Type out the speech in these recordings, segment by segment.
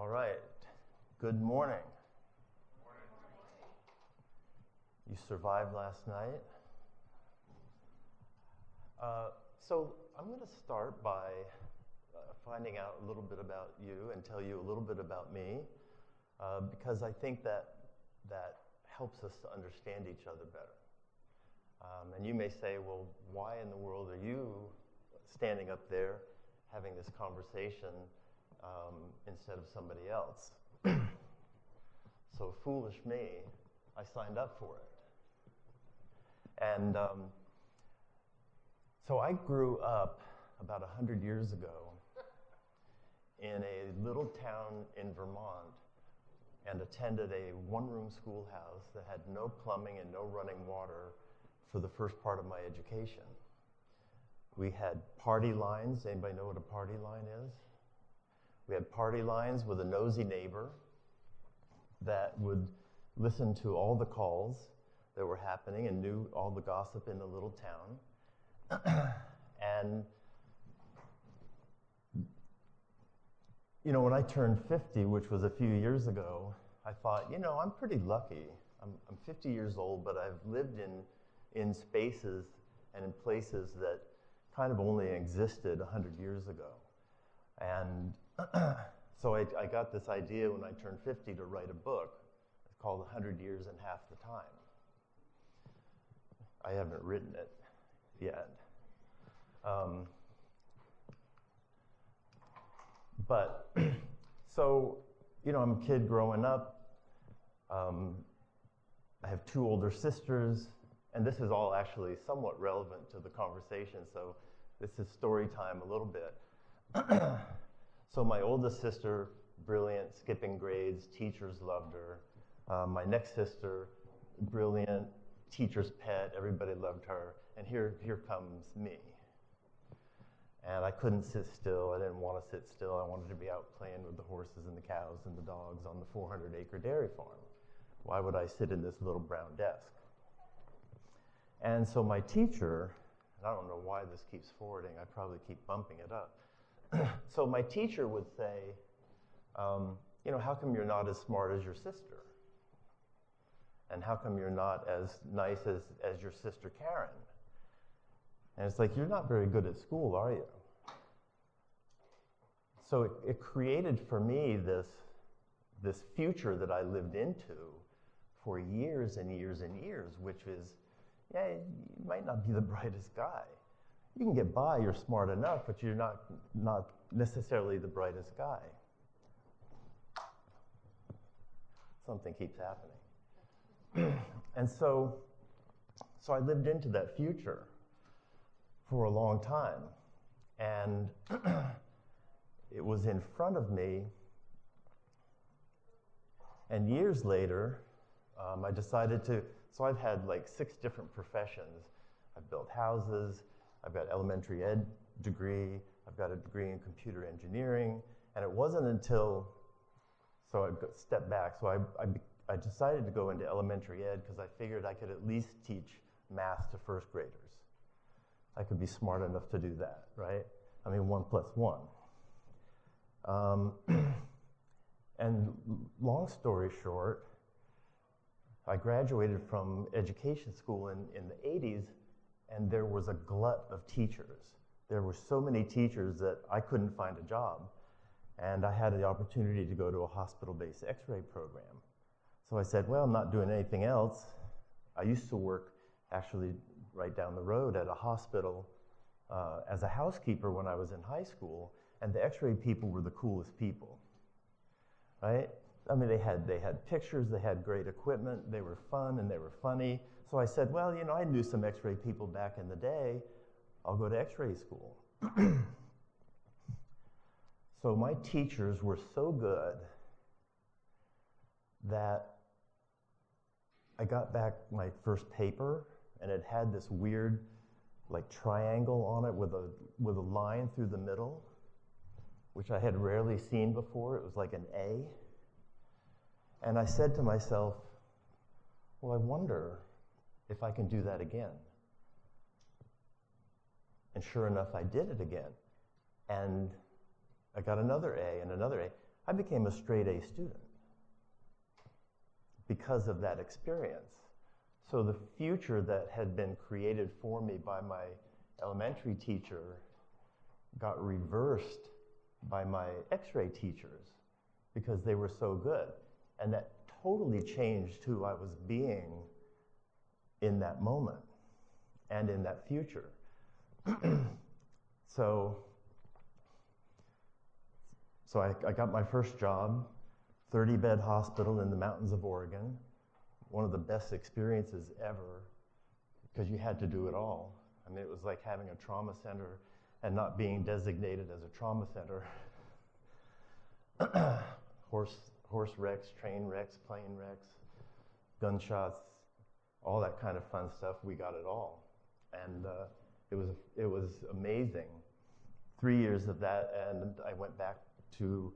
All right. Good morning. You survived last night. So I'm going to start by finding out a little bit about you and tell you a little bit about me, because I think that helps us to understand each other better. And you may say, well, why in the world are you standing up there having this conversation instead of somebody else? So foolish me, I signed up for it. And so I grew up about 100 years ago in a little town in Vermont and attended a one-room schoolhouse that had no plumbing and no running water for the first part of my education. We had party lines. Anybody know what a party line is? We had party lines with a nosy neighbor that would listen to all the calls that were happening and knew all the gossip in the little town. And, you know, when I turned 50, which was a few years ago, I thought, you know, I'm pretty lucky. I'm 50 years old, but I've lived in spaces and in places that kind of only existed 100 years ago. And so I got this idea when I turned 50 to write a book. It's called 100 Years in Half the Time. I haven't written it yet. But, so, you know, I'm a kid growing up. I have two older sisters, and this is all actually somewhat relevant to the conversation, so this is story time a little bit. So my oldest sister, brilliant, skipping grades, teachers loved her. My next sister, brilliant, teacher's pet, everybody loved her. And here comes me. And I couldn't sit still. I didn't want to sit still. I wanted to be out playing with the horses and the cows and the dogs on the 400-acre dairy farm. Why would I sit in this little brown desk? And so my teacher, and I don't know why this keeps forwarding. I probably keep bumping it up. So my teacher would say, you know, how come you're not as smart as your sister? And how come you're not as nice as your sister Karen? And it's like, you're not very good at school, are you? So it created for me this future that I lived into for years and years and years, which is, yeah, you might not be the brightest guy. You can get by, you're smart enough, but you're not necessarily the brightest guy. Something keeps happening. And so I lived into that future for a long time. And it was in front of me. And years later, I decided to, so I've had like 6 different professions. I've built houses, I've got elementary ed degree, I've got a degree in computer engineering, and it wasn't until, so I stepped back, so I decided to go into elementary ed because I figured I could at least teach math to first graders. I could be smart enough to do that, right? I mean, 1 + 1. And long story short, I graduated from education school in the 80s, and there was a glut of teachers. There were so many teachers that I couldn't find a job. And I had the opportunity to go to a hospital-based x-ray program. So I said, well, I'm not doing anything else. I used to work actually right down the road at a hospital as a housekeeper when I was in high school, and the x-ray people were the coolest people, right? I mean, they had pictures, they had great equipment, they were fun and they were funny. So I said, well, you know, I knew some x-ray people back in the day. I'll go to x-ray school. So my teachers were so good that I got back my first paper, and it had this weird, like, triangle on it with a line through the middle, which I had rarely seen before. It was like an A. And I said to myself, well, I wonder if I can do that again. And sure enough, I did it again. And I got another A and another A. I became a straight A student because of that experience. So the future that had been created for me by my elementary teacher got reversed by my X-ray teachers because they were so good. And that totally changed who I was being in that moment and in that future. So I got my first job, 30-bed hospital in the mountains of Oregon. One of the best experiences ever, because you had to do it all. I mean, it was like having a trauma center and not being designated as a trauma center. Horse wrecks, train wrecks, plane wrecks, gunshots, all that kind of fun stuff. We got it all, and it was amazing. 3 years of that, and I went back to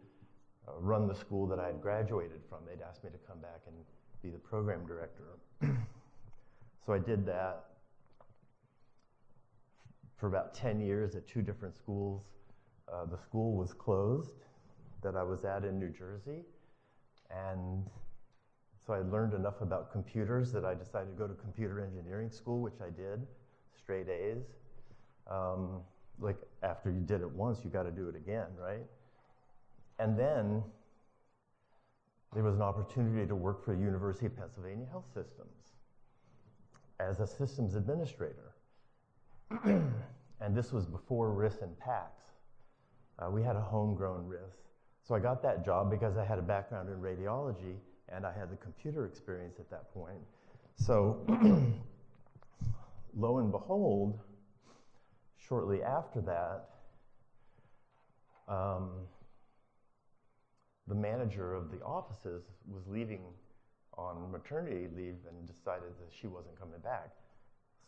run the school that I had graduated from. They'd asked me to come back and be the program director. So I did that for about 10 years at 2 different schools. The school was closed that I was at in New Jersey, and so I learned enough about computers that I decided to go to computer engineering school, which I did, straight A's. Like after you did it once, you got to do it again, right? And then there was an opportunity to work for the University of Pennsylvania Health Systems as a systems administrator. And this was before RIS and PACS. We had a homegrown RIS. So I got that job because I had a background in radiology and I had the computer experience at that point. So lo and behold, shortly after that, the manager of the offices was leaving on maternity leave and decided that she wasn't coming back.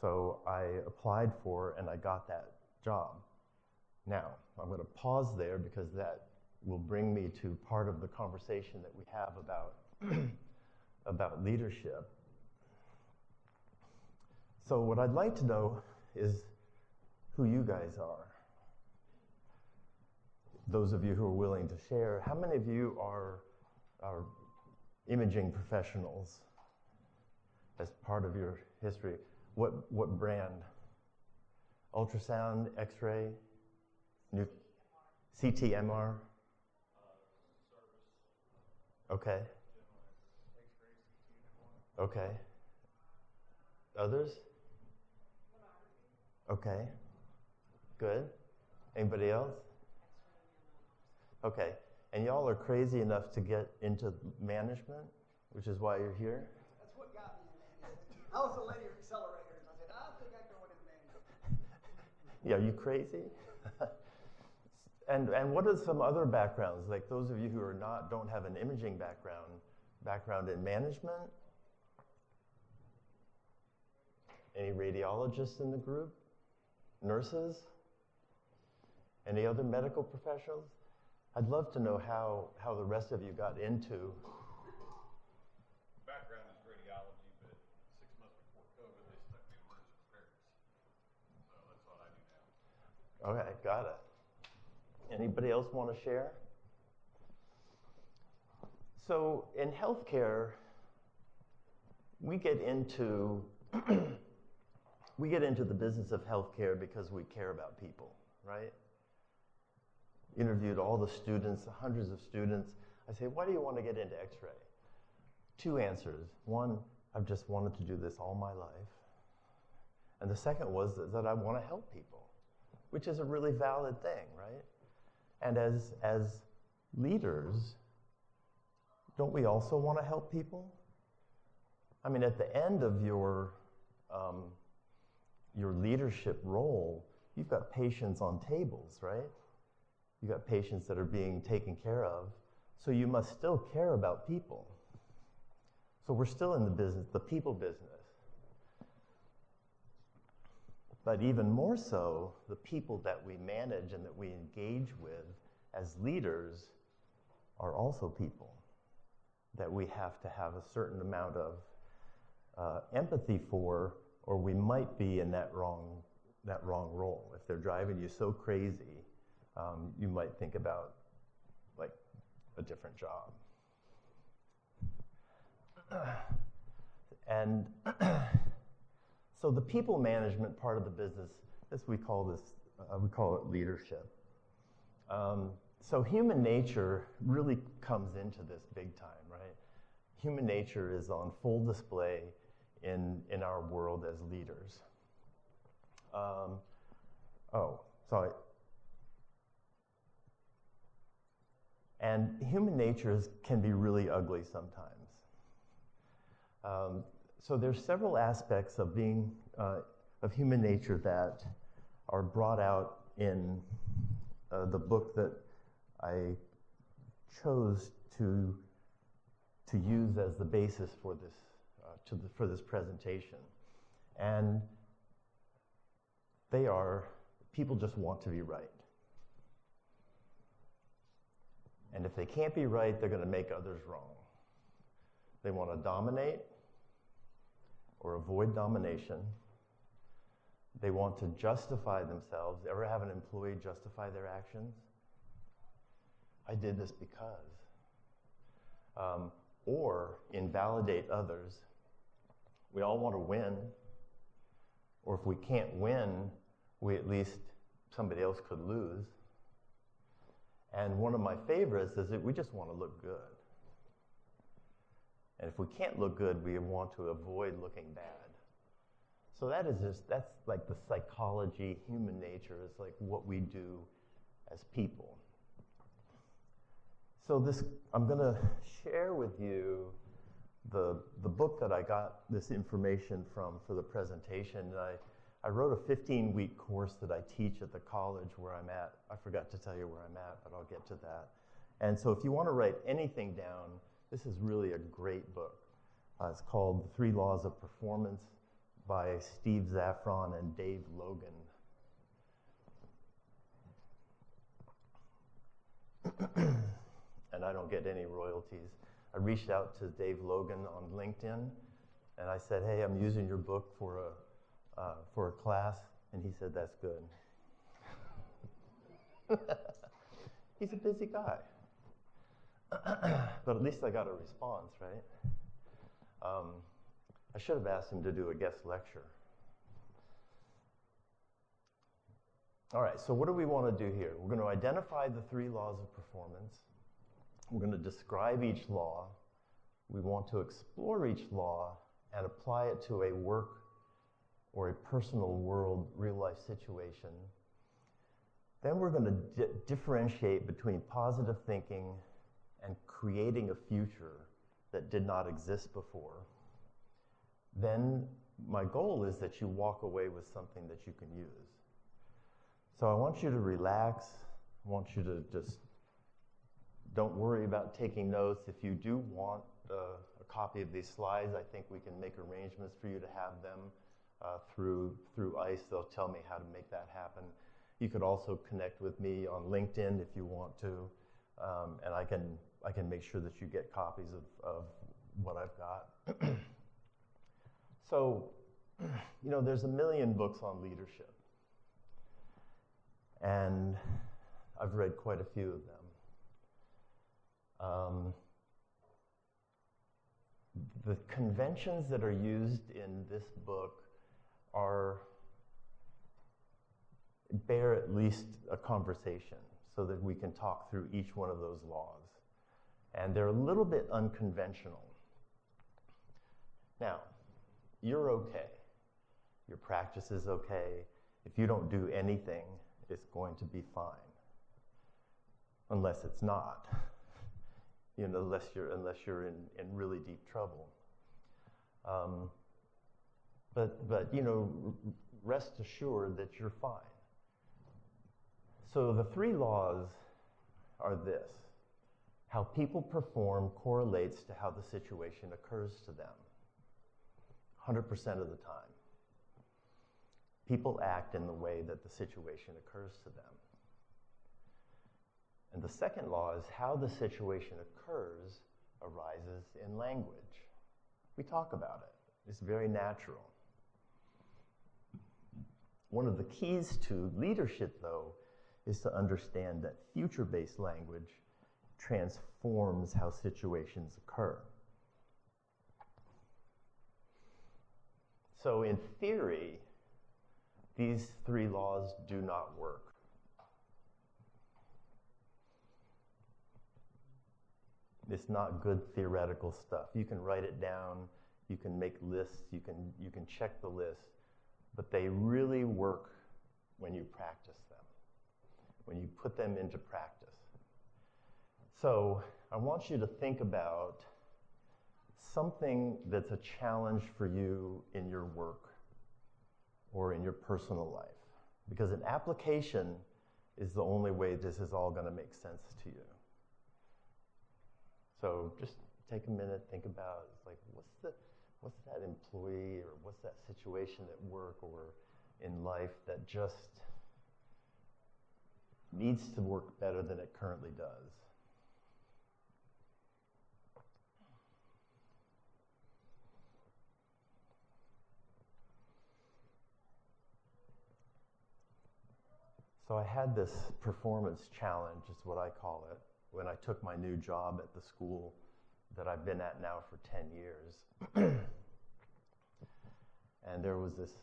So I applied for and I got that job. Now, I'm going to pause there because that will bring me to part of the conversation that we have about leadership. So what I'd like to know is who you guys are. Those of you who are willing to share, how many of you are imaging professionals as part of your history? What brand? Ultrasound, X-ray, CT/MR? Okay. Okay. Others? Okay. Good. Anybody else? Okay. And y'all are crazy enough to get into management, which is why you're here? That's what got me. I was a lady of accelerators. I said, I think I can go into management. Yeah, are you crazy? And what are some other backgrounds, like those of you who don't have an imaging background in management? Any radiologists in the group? Nurses? Any other medical professionals? I'd love to know how the rest of you got into. Background is radiology, but 6 months before COVID, they stuck me in emergency preparedness. So that's what I do now. Okay, got it. Anybody else want to share? So in healthcare, we get into the business of healthcare because we care about people, right? Interviewed all the students, hundreds of students. I say, why do you want to get into X-ray? 2 answers. One, I've just wanted to do this all my life. And the second was that I want to help people, which is a really valid thing, right? And as leaders, don't we also want to help people? I mean, at the end of your leadership role, you've got patients on tables, right? You've got patients that are being taken care of, so you must still care about people. So we're still in the business, the people business. But even more so, the people that we manage and that we engage with as leaders are also people that we have to have a certain amount of empathy for, or we might be in that wrong role. If they're driving you so crazy, you might think about like a different job. And so the people management part of the business, we call it leadership. So human nature really comes into this big time, right? Human nature is on full display in our world as leaders. Sorry. And human nature can be really ugly sometimes. So there's several aspects of being of human nature that are brought out in the book that I chose to use as the basis for this presentation, and they are people just want to be right, and if they can't be right, they're going to make others wrong. They want to dominate or avoid domination. They want to justify themselves. Ever have an employee justify their actions? I did this because. Or invalidate others. We all want to win. Or if we can't win, somebody else could lose. And one of my favorites is that we just want to look good. And if we can't look good, we want to avoid looking bad. So that's like the psychology, human nature, is like what we do as people. So I'm going to share with you the book that I got this information from for the presentation. And I wrote a 15-week course that I teach at the college where I'm at. I forgot to tell you where I'm at, but I'll get to that. And so if you want to write anything down, this is really a great book. It's called The 3 Laws of Performance by Steve Zaffron and Dave Logan. And I don't get any royalties. I reached out to Dave Logan on LinkedIn, and I said, hey, I'm using your book for a class, and he said, that's good. He's a busy guy. But at least I got a response, right? I should have asked him to do a guest lecture. All right, so what do we want to do here? We're going to identify the 3 laws of performance. We're going to describe each law. We want to explore each law and apply it to a work or a personal world, real-life situation. Then we're going to differentiate between positive thinking and creating a future that did not exist before. Then my goal is that you walk away with something that you can use. So I want you to relax. I want you to just don't worry about taking notes. If you do want a copy of these slides, I think we can make arrangements for you to have them through ICE. They'll tell me how to make that happen. You could also connect with me on LinkedIn if you want to, and I can make sure that you get copies of what I've got. So, there's a million books on leadership, and I've read quite a few of them. The conventions that are used in this book bear at least a conversation so that we can talk through each one of those laws. And they're a little bit unconventional. Now, you're okay. Your practice is okay. If you don't do anything, it's going to be fine. Unless it's not. Unless you're in really deep trouble. But rest assured that you're fine. So the 3 laws are this. How people perform correlates to how the situation occurs to them. 100% of the time. People act in the way that the situation occurs to them. And the second law is how the situation occurs arises in language. We talk about it. It's very natural. One of the keys to leadership, though, is to understand that future-based language transforms how situations occur. So in theory, these three laws do not work. It's not good theoretical stuff. You can write it down, you can make lists, you can check the list, but they really work when you practice them, when you put them into practice. So I want you to think about something that's a challenge for you in your work or in your personal life, because an application is the only way this is all going to make sense to you. So just take a minute, think about, like, what's that employee or what's that situation at work or in life that just needs to work better than it currently does. So I had this performance challenge, is what I call it, when I took my new job at the school that I've been at now for 10 years. And there was this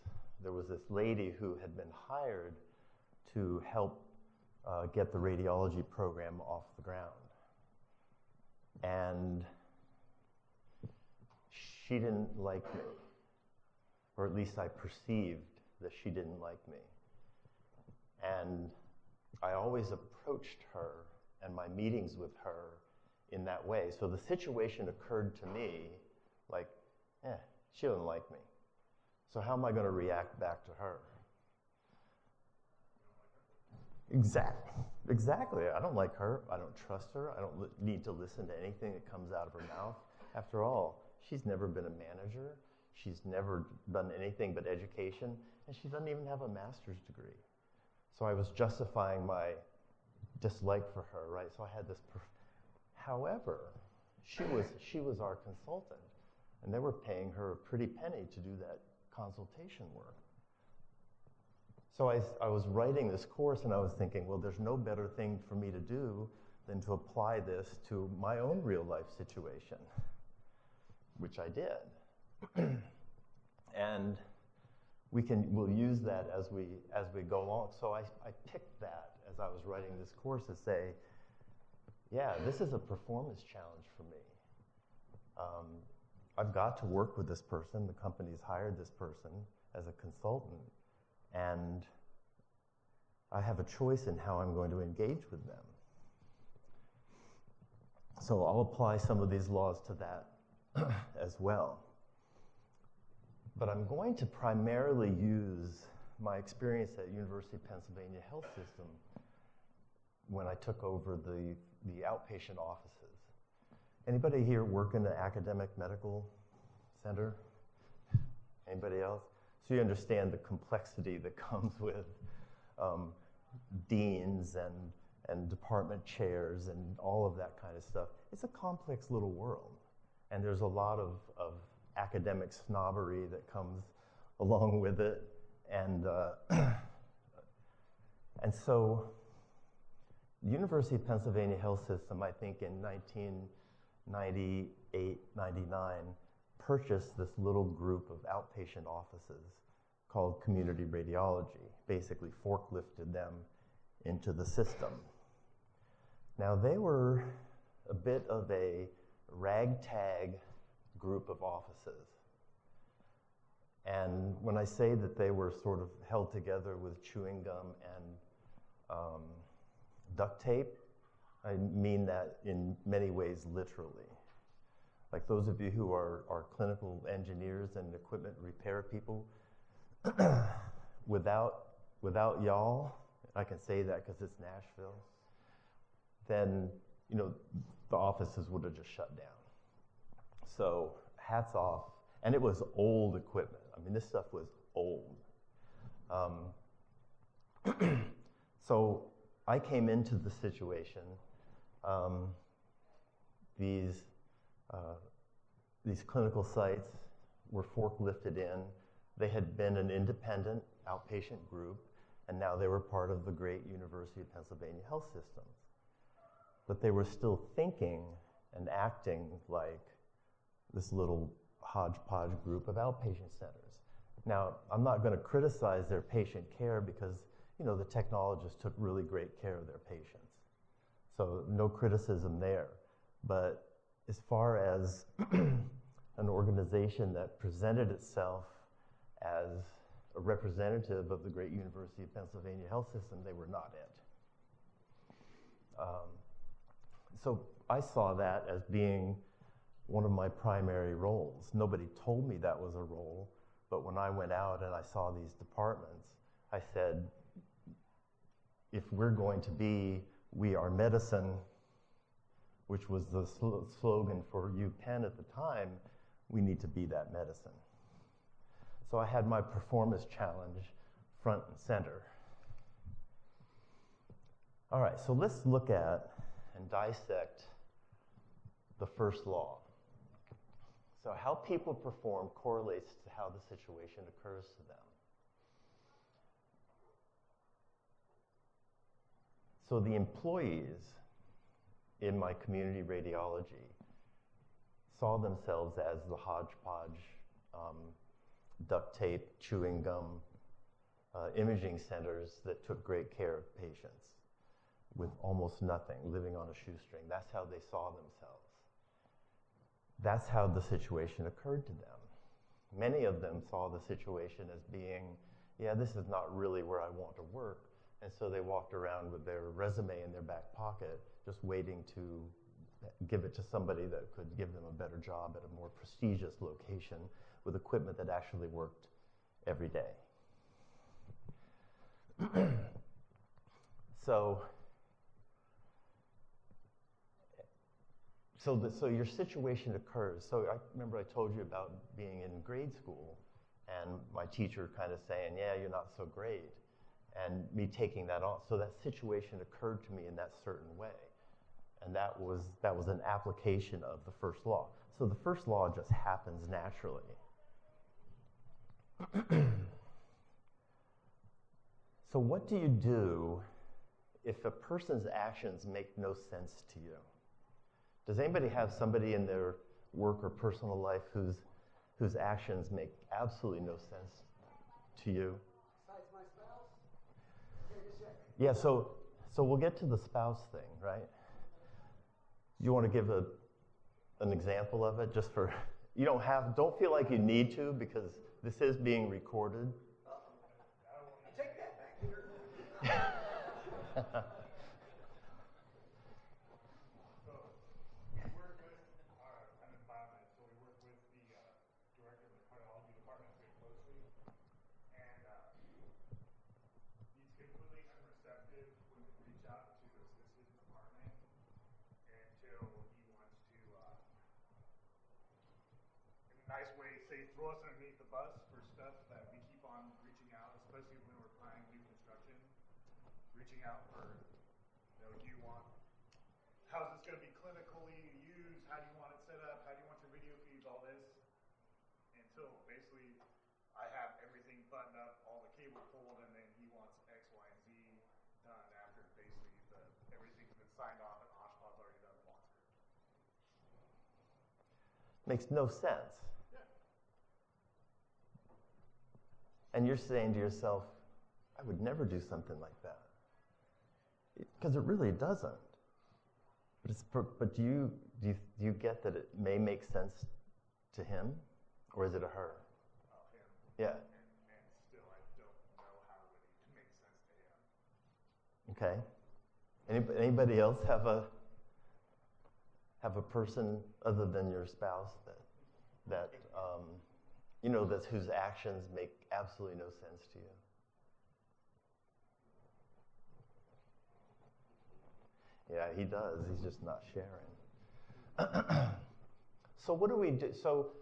lady who had been hired to help get the radiology program off the ground. And she didn't like me, or at least I perceived that she didn't like me. And I always approached her and my meetings with her in that way. So the situation occurred to me like, she doesn't like me. So how am I going to react back to her? Exactly. I don't like her. I don't trust her. I don't need to listen to anything that comes out of her mouth. After all, she's never been a manager. She's never done anything but education, and she doesn't even have a master's degree. So I was justifying my dislike for her, right? So I had this. However, she was our consultant, and they were paying her a pretty penny to do that consultation work. So I was writing this course, and I was thinking, well, there's no better thing for me to do than to apply this to my own real life situation, which I did. And we'll use that as we go along. So I picked that as I was writing this course to say, yeah, this is a performance challenge for me. I've got to work with this person. The company's hired this person as a consultant, and I have a choice in how I'm going to engage with them. So I'll apply some of these laws to that as well. But I'm going to primarily use my experience at University of Pennsylvania Health System when I took over the outpatient offices. Anybody here work in an academic medical center? Anybody else? So you understand the complexity that comes with deans and department chairs and all of that kind of stuff. It's a complex little world. And there's a lot of academic snobbery that comes along with it. And so the University of Pennsylvania Health System, I think in 1998, 99, purchased this little group of outpatient offices called community radiology, basically forklifted them into the system. Now they were a bit of a ragtag group of offices. And when I say that they were sort of held together with chewing gum and duct tape, I mean that in many ways literally. Like those of you who are clinical engineers and equipment repair people, without y'all, I can say that because it's Nashville, then the offices would have just shut down. So hats off. And it was old equipment. I mean, this stuff was old. So I came into the situation. These clinical sites were forklifted in. They had been an independent outpatient group, and now they were part of the great University of Pennsylvania Health System. but they were still thinking and acting like this little hodgepodge group of outpatient centers. Now, I'm not going to criticize their patient care because, you know, the technologists took really great care of their patients. So no criticism there. But as far as an organization that presented itself as a representative of the great University of Pennsylvania health system, they were not it. So I saw that as being one of my primary roles. Nobody told me that was a role, but when I went out and I saw these departments, I said, if we're going to be "We Are Medicine," which was the slogan for UPenn at the time, we need to be that medicine. So I had my performance challenge front and center. All right, so let's look at and dissect the first law. So how people perform correlates to how the situation occurs to them. So the employees in my community radiology saw themselves as the hodgepodge, duct tape, chewing gum, imaging centers that took great care of patients with almost nothing, living on a shoestring. That's how they saw themselves. That's how the situation occurred to them. Many of them saw the situation as being, yeah, this is not really where I want to work. And so they walked around with their resume in their back pocket, just waiting to give it to somebody that could give them a better job at a more prestigious location with equipment that actually worked every day. So your situation occurs. So I remember I told you about being in grade school and my teacher kind of saying, yeah, you're not so great, and me taking that on. So that situation occurred to me in that certain way. And that was an application of the first law. So the first law just happens naturally. So what do you do if a person's actions make no sense to you? Does anybody have somebody in their work or personal life whose actions make absolutely no sense to you? Besides my spouse? Okay, just check. Yeah, so we'll get to the spouse thing, right? You want to give an example of it, just for, you don't feel like you need to, because this is being recorded. Take that back, Peter. Nice way, say, throw us underneath the bus for stuff that we keep on reaching out, especially when we're planning new construction, reaching out for, do you want, how's this going to be clinically used, how do you want it set up, how do you want your video feeds, all this, until basically I have everything buttoned up, all the cable pulled, and then he wants X, Y, and Z done after basically everything's been signed off and Oshpod's already done the walkthrough. Makes no sense. And you're saying to yourself, I would never do something like that. Because it really doesn't. But do you get that it may make sense to him? Or is it a her? Him. Yeah. And still, I don't know how it would make sense to him. Okay. Anybody else have a person other than your spouse that whose actions make absolutely no sense to you? Yeah, he does. He's just not sharing. So what do we do? So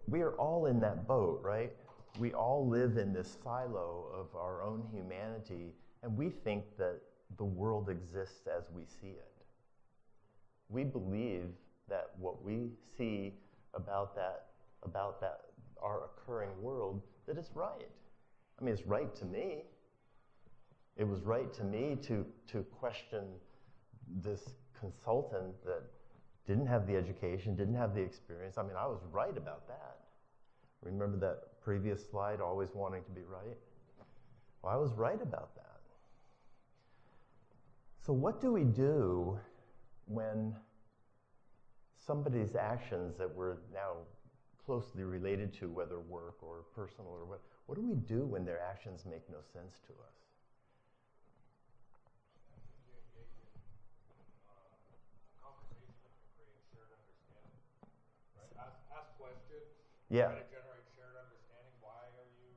we are all in that boat, right? We all live in this silo of our own humanity, and we think that the world exists as we see it. We believe that what we see about that our occurring world, that it's right. I mean, it's right to me. It was right to me to question this consultant that didn't have the education, didn't have the experience. I mean, I was right about that. Remember that previous slide, always wanting to be right? Well, I was right about that. So what do we do when somebody's actions that we're now closely related to, whether work or personal or what do we do when their actions make no sense to us? Yeah. Try to generate shared understanding. Why are you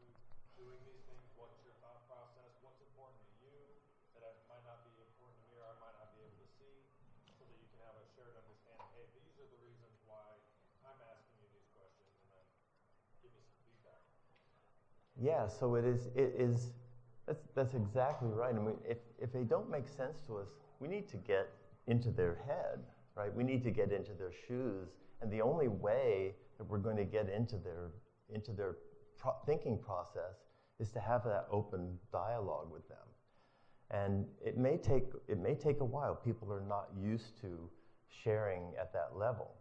doing these things? What's your thought process? What's important to you that might not be important to me or I might not be able to see, so that you can have a shared understanding. Hey, these are the reasons why I'm asking you these questions, and then give me some feedback. Yeah, so that's exactly right. I mean, if they don't make sense to us, we need to get into their head, right? We need to get into their shoes, and the only way that we're going to get into their thinking process is to have that open dialogue with them. And it may take a while. People are not used to sharing at that level.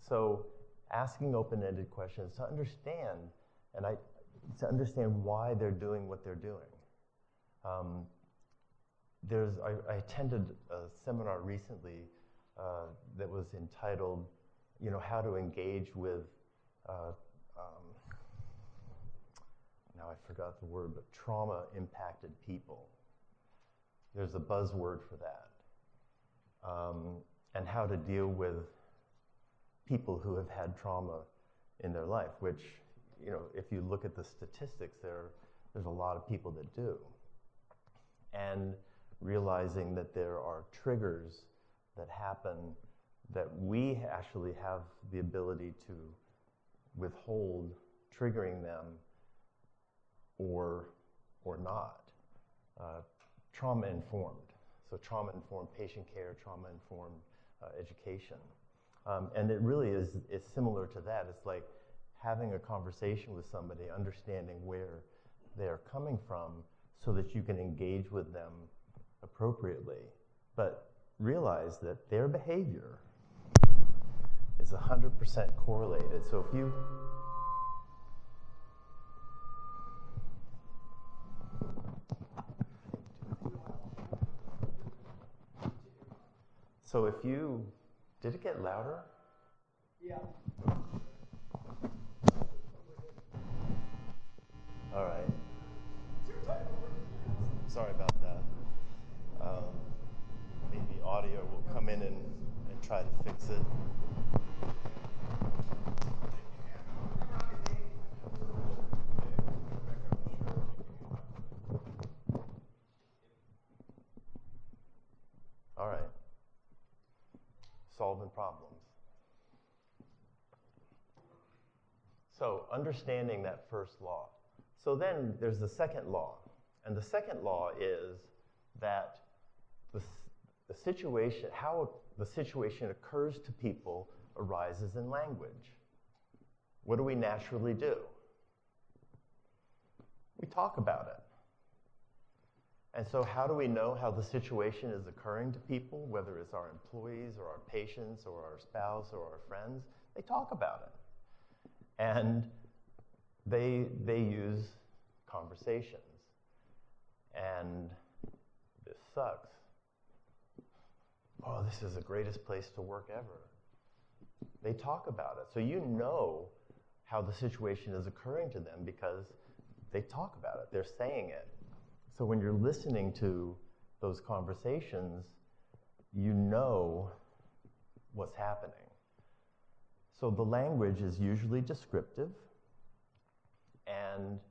So asking open-ended questions to understand, to understand why they're doing what they're doing. I attended a seminar recently that was entitled, how to engage with, now I forgot the word, but trauma-impacted people. There's a buzzword for that. And how to deal with people who have had trauma in their life, which, if you look at the statistics, there's a lot of people that do. And realizing that there are triggers that happen that we actually have the ability to withhold triggering them or not. Trauma-informed. So trauma-informed patient care, trauma-informed education. And it really is similar to that. It's like having a conversation with somebody, understanding where they're coming from so that you can engage with them appropriately. But realize that their behavior is 100% correlated. So if you did it get louder? Yeah. All right. Sorry about that. Maybe audio will come in and try to fix it. All right. Solving problems. So understanding that first law. So then there's the second law. And the second law is that the situation, how the situation occurs to people arises in language. What do we naturally do? We talk about it. And so how do we know how the situation is occurring to people, whether it's our employees or our patients or our spouse or our friends? They talk about it. And they use conversations. And this sucks. Oh, this is the greatest place to work ever. They talk about it. So you know how the situation is occurring to them because they talk about it. They're saying it. So when you're listening to those conversations, you know what's happening. So the language is usually descriptive, and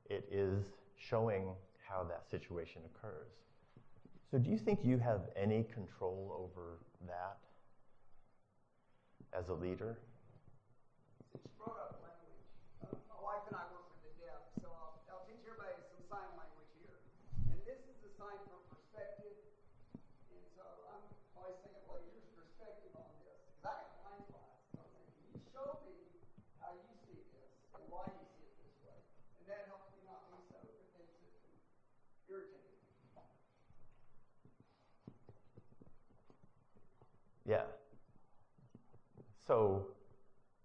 it is showing how that situation occurs. So do you think you have any control over that as a leader? Since you brought up language, my wife and I work with the deaf, so I'll teach everybody some sign language here. And this is a sign for perspective. And so I'm always thinking, well, here's perspective on this. Because I got blind spots. So I'm saying, can you show me how you see this and why you see it this way? And that helps me not be so defensive and irritated. Yeah. So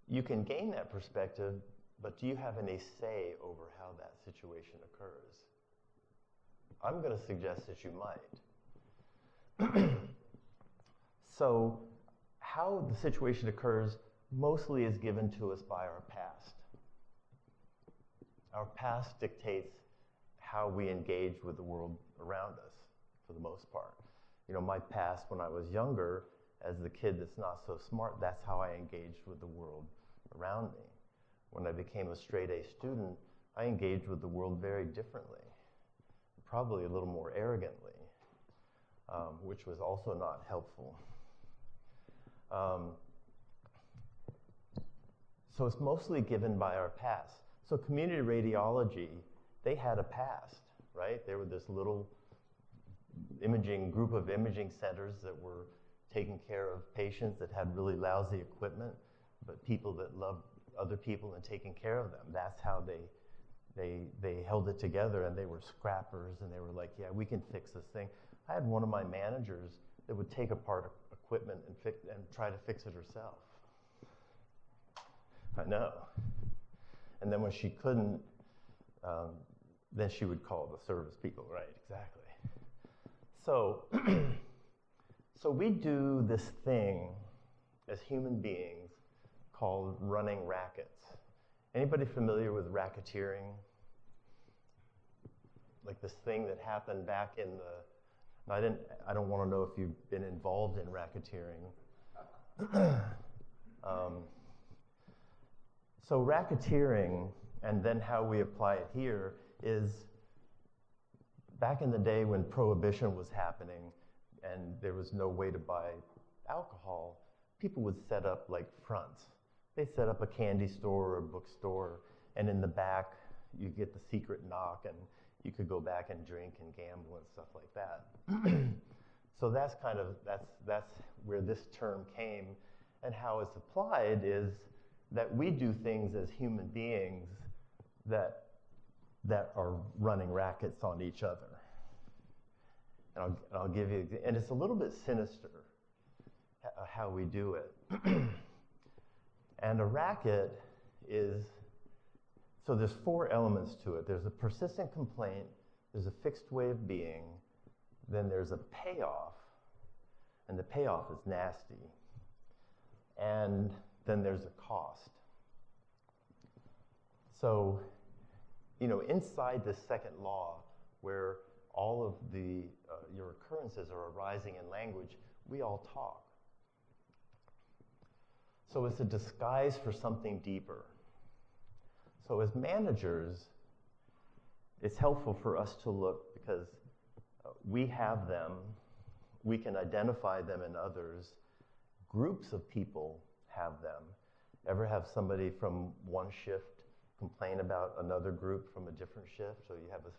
you can gain that perspective, but do you have any say over how that situation occurs? I'm going to suggest that you might. So how the situation occurs mostly is given to us by our past. Our past dictates how we engage with the world around us, for the most part. You know, my past when I was younger, as the kid that's not so smart, that's how I engaged with the world around me. When I became a straight-A student, I engaged with the world very differently, probably a little more arrogantly, which was also not helpful. So it's mostly given by our past. So community radiology, they had a past, right? They were this little group of imaging centers that were taking care of patients that had really lousy equipment, but people that loved other people and taking care of them. That's how they held it together, and they were scrappers, and they were like, yeah, we can fix this thing. I had one of my managers that would take apart equipment and try to fix it herself. I know. And then when she couldn't, then she would call the service people, right? Exactly. So, so we do this thing as human beings called running rackets. Anybody familiar with racketeering? Like this thing that happened back in the, I don't want to know if you've been involved in racketeering. So racketeering, and then how we apply it here, is back in the day when Prohibition was happening and there was no way to buy alcohol, people would set up like fronts. They set up a candy store or a bookstore, and in the back you get the secret knock, and you could go back and drink and gamble and stuff like that. So that's where this term came, and how it's applied is that we do things as human beings that are running rackets on each other. And I'll give you, and it's a little bit sinister how we do it. And a racket is, so there's 4 elements to it. There's a persistent complaint, there's a fixed way of being, then there's a payoff, and the payoff is nasty. And then there's a cost. So, you know, inside this second law, where all of your occurrences are arising in language, we all talk. So it's a disguise for something deeper. So as managers, it's helpful for us to look, because we have them, we can identify them in others, groups of people have them. Ever have somebody from one shift complain about another group from a different shift? So you have a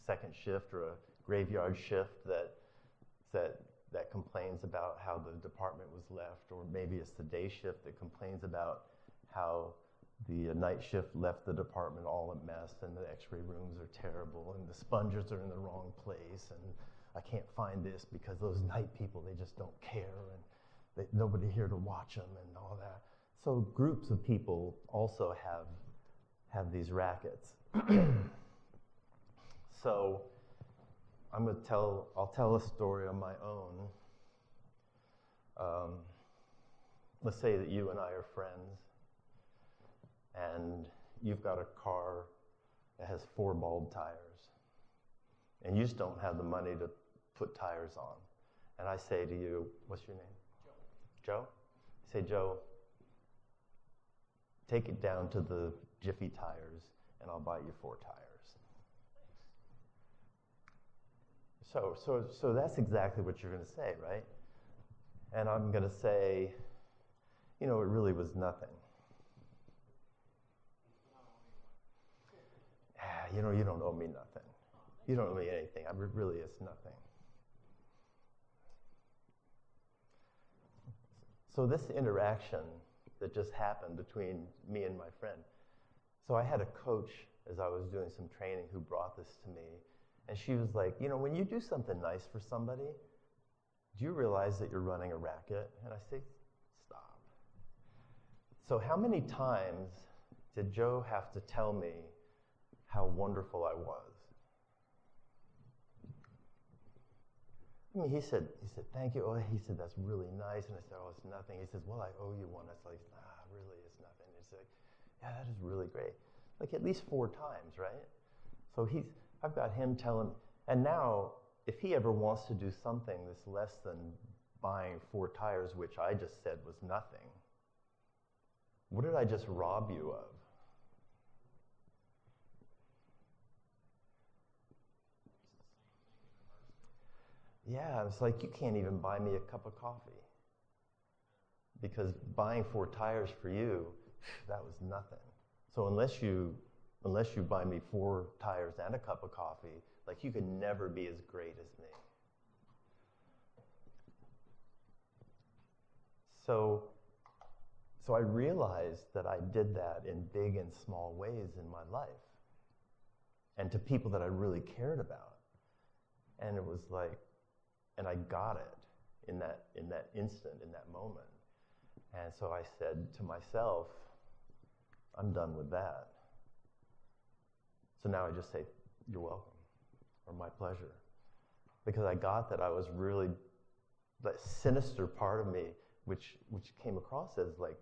second shift or a graveyard shift that complains about how the department was left, or maybe it's the day shift that complains about how the night shift left the department all a mess, and the x-ray rooms are terrible, and the sponges are in the wrong place, and I can't find this because those night people, they just don't care, and nobody here to watch them and all that. So groups of people also have these rackets. So I'll tell a story on my own. Let's say that you and I are friends, and you've got a car that has 4 bulb tires, and you just don't have the money to put tires on. And I say to you, what's your name? Joe? I say, Joe, take it down to the Jiffy Tires, and I'll buy you 4 tires. So that's exactly what you're going to say, right? And I'm going to say, you know, it really was nothing. You know, you don't owe me nothing. You don't owe me anything. Really, it's nothing. So this interaction that just happened between me and my friend. So I had a coach as I was doing some training who brought this to me. And she was like, you know, when you do something nice for somebody, do you realize that you're running a racket? And I say, stop. So how many times did Joe have to tell me how wonderful I was? I mean, he said, thank you. Oh, he said, that's really nice. And I said, oh, it's nothing. He says, well, I owe you one. I was like, really, it's nothing. He's like, yeah, that is really great. Like at least 4 times, right? So I've got him telling, and now if he ever wants to do something that's less than buying 4 tires, which I just said was nothing, what did I just rob you of? Yeah, it's like you can't even buy me a cup of coffee. Because buying 4 tires for you, that was nothing. So unless you buy me 4 tires and a cup of coffee, like you could never be as great as me. So I realized that I did that in big and small ways in my life, and to people that I really cared about. And it was like, and I got it in that instant, in that moment. And so I said to myself, I'm done with that. So now I just say, you're welcome, or my pleasure. Because I got that I was really, that sinister part of me, which came across as like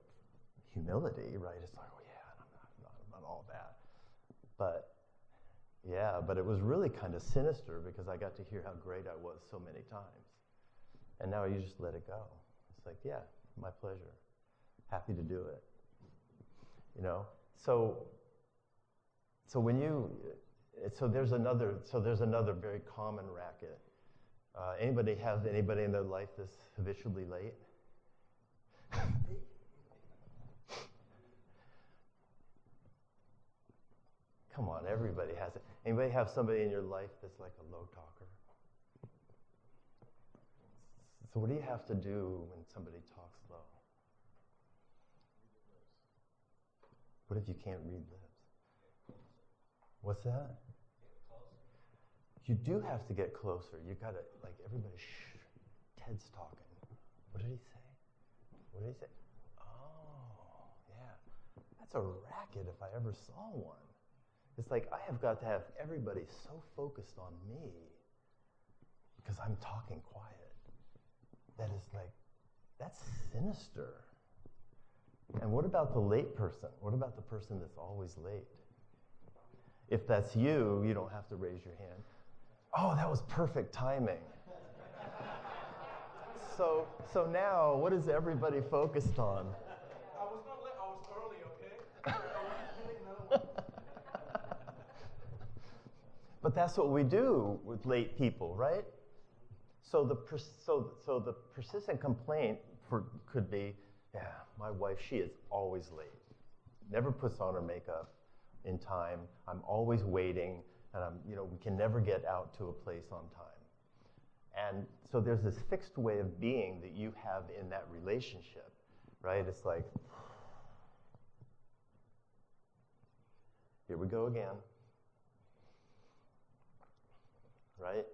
humility, right? It's like, oh yeah, I'm not all that. But yeah, but it was really kind of sinister because I got to hear how great I was so many times. And now you just let it go. It's like, yeah, my pleasure. Happy to do it. You know? So there's another very common racket. Anybody have anybody in their life that's habitually late? Come on, everybody has it. Anybody have somebody in your life that's like a low talker? So what do you have to do when somebody talks low? What if you can't read lips? What's that? You do have to get closer. You gotta, like, everybody, shh, Ted's talking. What did he say? What did he say? Oh, yeah. That's a racket if I ever saw one. It's like I have got to have everybody so focused on me because I'm talking quiet. That is like, that's sinister. And what about the late person? What about the person that's always late? If that's you, you don't have to raise your hand. Oh, that was perfect timing. So now, what is everybody focused on? I was not late, I was early, okay? But that's what we do with late people, right? So the persistent complaint could be, yeah, my wife, she is always late. Never puts on her makeup in time. I'm always waiting, and we can never get out to a place on time. And so there's this fixed way of being that you have in that relationship, right? It's like, here we go again. Right?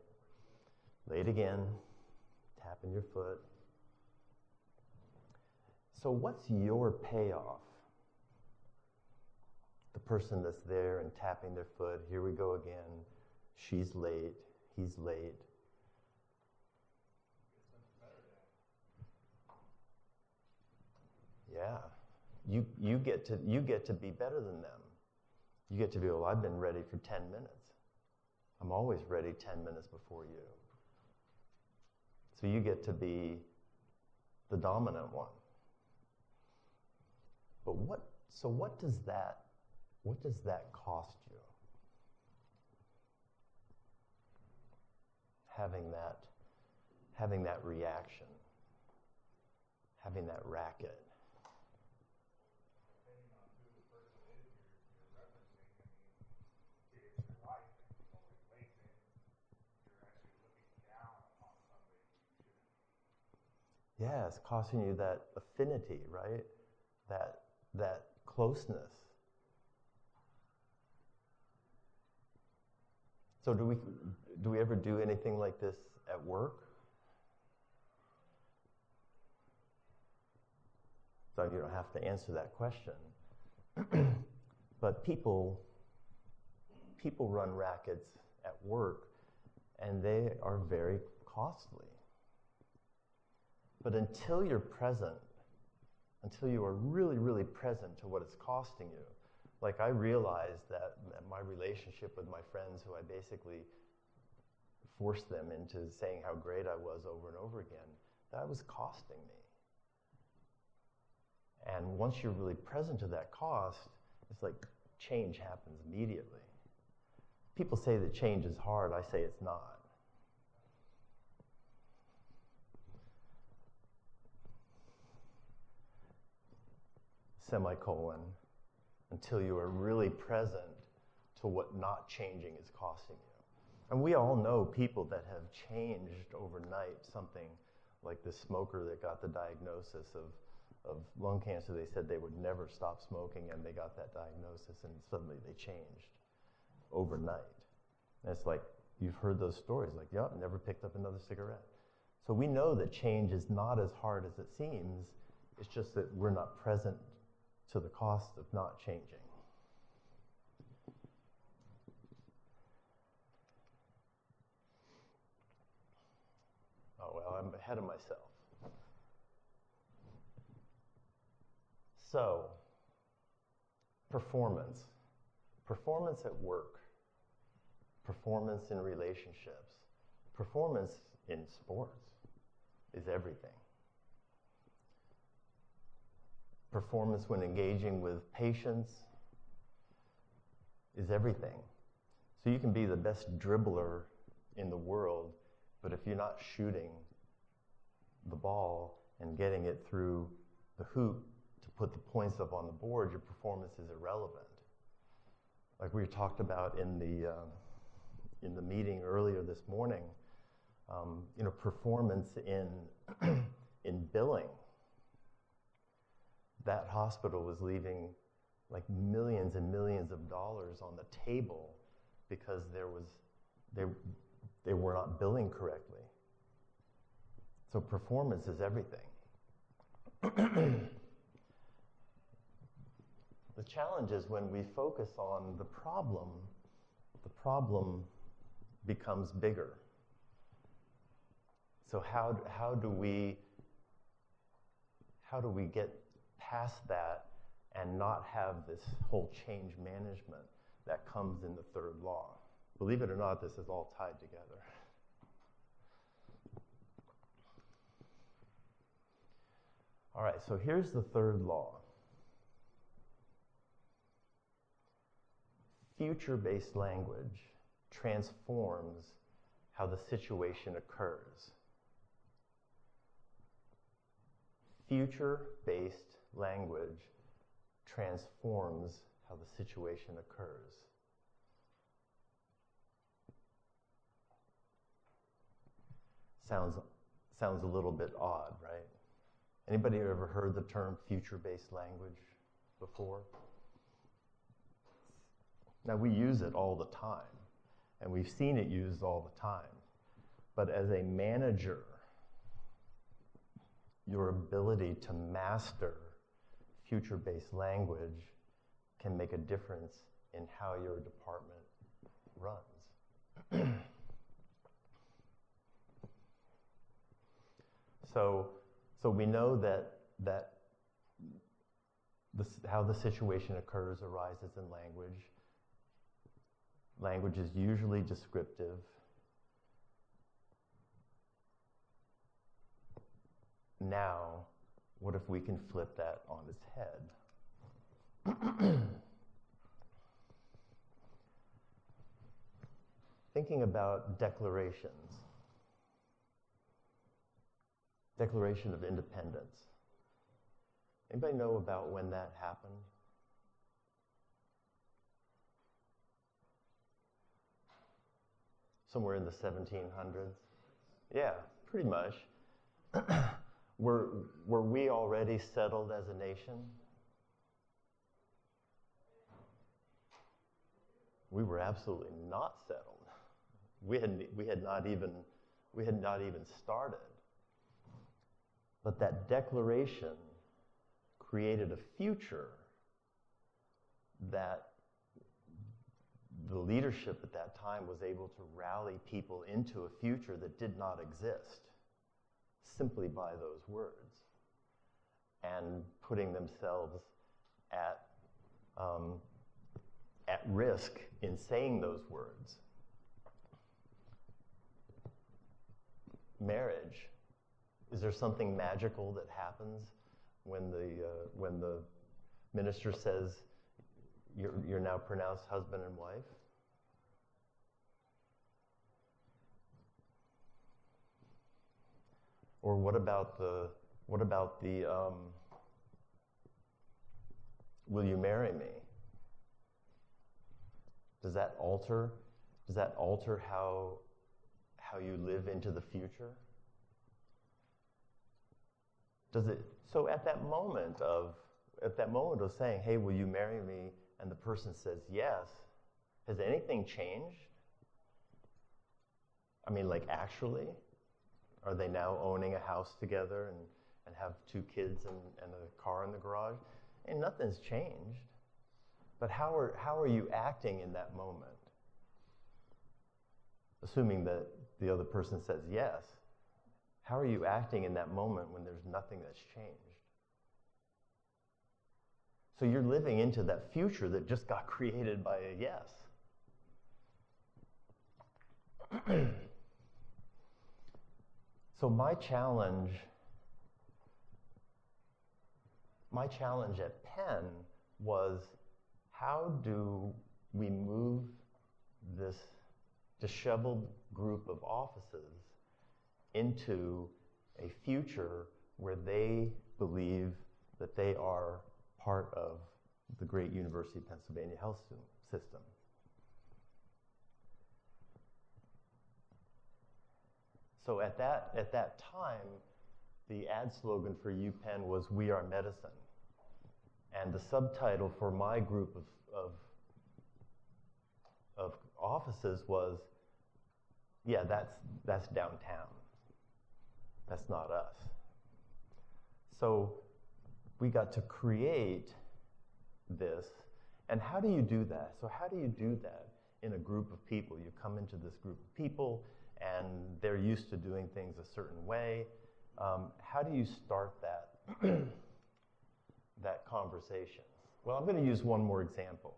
Late again, tapping your foot. So what's your payoff? The person that's there and tapping their foot, here we go again. She's late, he's late. Yeah. You get to be better than them. You get to be, well, I've been ready for 10 minutes. I'm always ready 10 minutes before you. So you get to be the dominant one. But what does that cost you? Having that reaction, having that racket. Yeah, it's costing you that affinity, right? That closeness. So do we ever do anything like this at work? so you don't have to answer that question. But people run rackets at work, and they are very costly. But until you're present, until you are really, really present to what it's costing you, like I realized that my relationship with my friends, who I basically forced them into saying how great I was over and over again, that was costing me. And once you're really present to that cost, it's like change happens immediately. People say that change is hard. I say it's not. Semicolon, until you are really present to what not changing is costing you. And we all know people that have changed overnight, something like the smoker that got the diagnosis of lung cancer. They said they would never stop smoking, and they got that diagnosis, and suddenly they changed overnight. And it's like, you've heard those stories, like, yep, never picked up another cigarette. So we know that change is not as hard as it seems. It's just that we're not present to the cost of not changing. Oh, well, I'm ahead of myself. So, performance. Performance at work. Performance in relationships. Performance in sports is everything. Performance when engaging with patients is everything. So you can be the best dribbler in the world, but if you're not shooting the ball and getting it through the hoop to put the points up on the board, your performance is irrelevant. Like we talked about in the meeting earlier this morning, performance in billing. That hospital was leaving like millions and millions of dollars on the table because they were not billing correctly. So performance is everything. The challenge is when we focus on the problem becomes bigger. So how do we get past that and not have this whole change management that comes in the third law? Believe it or not, this is all tied together. All right, so here's the third law. Future-based language transforms how the situation occurs. Future-based language transforms how the situation occurs. Sounds a little bit odd, right? Anybody ever heard the term future-based language before? Now, we use it all the time, and we've seen it used all the time. But as a manager, your ability to master future-based language can make a difference in how your department runs. So we know that how the situation occurs arises in language. Language is usually descriptive. Now, what if we can flip that on its head? Thinking about declarations. Declaration of Independence. Anybody know about when that happened? Somewhere in the 1700s? Yeah, pretty much. Were we already settled as a nation? We were absolutely not settled. We had not even started. But that declaration created a future that the leadership at that time was able to rally people into a future that did not exist simply by those words, and putting themselves at risk in saying those words. Marriage, is there something magical that happens when the minister says you're now pronounced husband and wife? Or what about the will you marry me? Does that alter how you live into the future? Does it? So at that moment of saying, hey, will you marry me? And the person says yes, has anything changed? I mean, like, actually? Are they now owning a house together and have 2 kids and a car in the garage? And nothing's changed. But how are you acting in that moment? Assuming that the other person says yes, how are you acting in that moment when there's nothing that's changed? So you're living into that future that just got created by a yes. So my challenge at Penn was, how do we move this disheveled group of offices into a future where they believe that they are part of the great University of Pennsylvania health system? So at that time, the ad slogan for UPenn was "We Are Medicine," and the subtitle for my group of offices was, "Yeah, that's downtown. That's not us." So we got to create this, and how do you do that? So how do you do that in a group of people? You come into this group of people, and they're used to doing things a certain way. How do you start that that conversation? Well, I'm going to use one more example.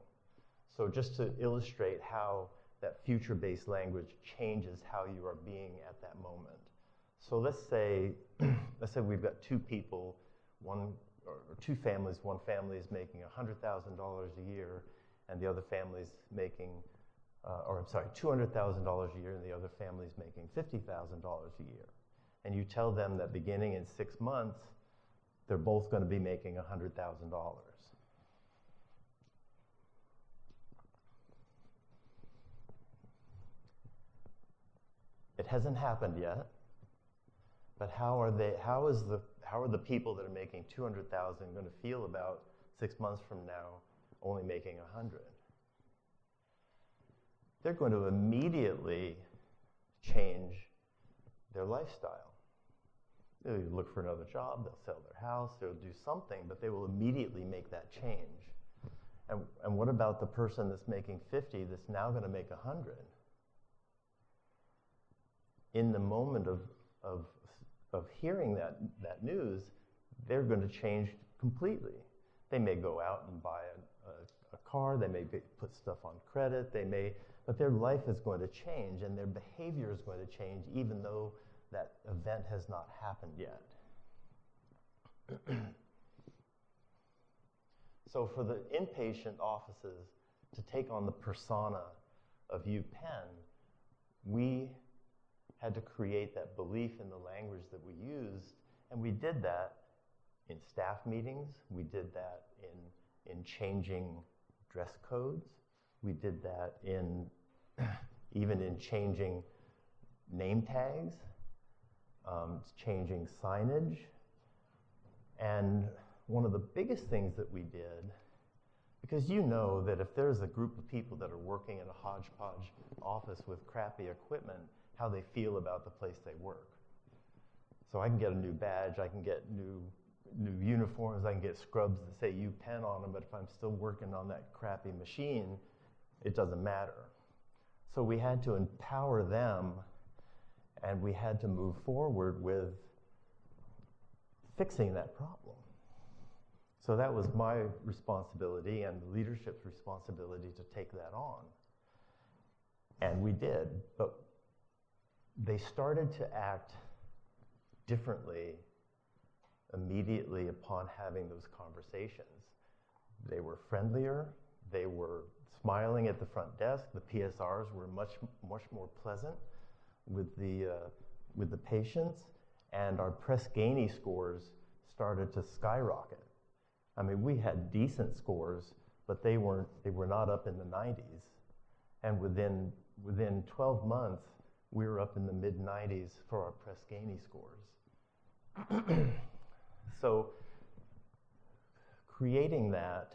So just to illustrate how that future-based language changes how you are being at that moment. So let's say we've got 2 people, or 2 families. One family is making $100,000 a year, and the other family is making, $200,000 a year, and the other family is making $50,000 a year. And you tell them that beginning in 6 months, they're both going to be making $100,000. It hasn't happened yet, but how are the people that are making $200,000 going to feel about 6 months from now only making $100,000? They're going to immediately change their lifestyle. They'll look for another job, they'll sell their house, they'll do something, but they will immediately make that change. And what about the person that's making $50,000 that's now going to make $100,000? In the moment of hearing that news, they're going to change completely. They may go out and buy a car, they may put stuff on credit, but their life is going to change, and their behavior is going to change, even though that event has not happened yet. So for the inpatient offices to take on the persona of UPenn, we had to create that belief in the language that we used, and we did that in staff meetings, we did that in changing dress codes, we did that even in changing name tags, changing signage. And one of the biggest things that we did, because you know that if there's a group of people that are working in a hodgepodge office with crappy equipment, how they feel about the place they work. So I can get a new badge, I can get new uniforms, I can get scrubs that say UPenn on them, but if I'm still working on that crappy machine, it doesn't matter. So we had to empower them, and we had to move forward with fixing that problem. So that was my responsibility and the leadership's responsibility to take that on. And we did, but they started to act differently immediately upon having those conversations. They were friendlier, they were smiling at the front desk, the PSRs were much more pleasant with the patients, and our Press Ganey scores started to skyrocket. I mean, we had decent scores, but they were not up in the 90s. And within 12 months, we were up in the mid-90s for our Press Ganey scores. So creating that,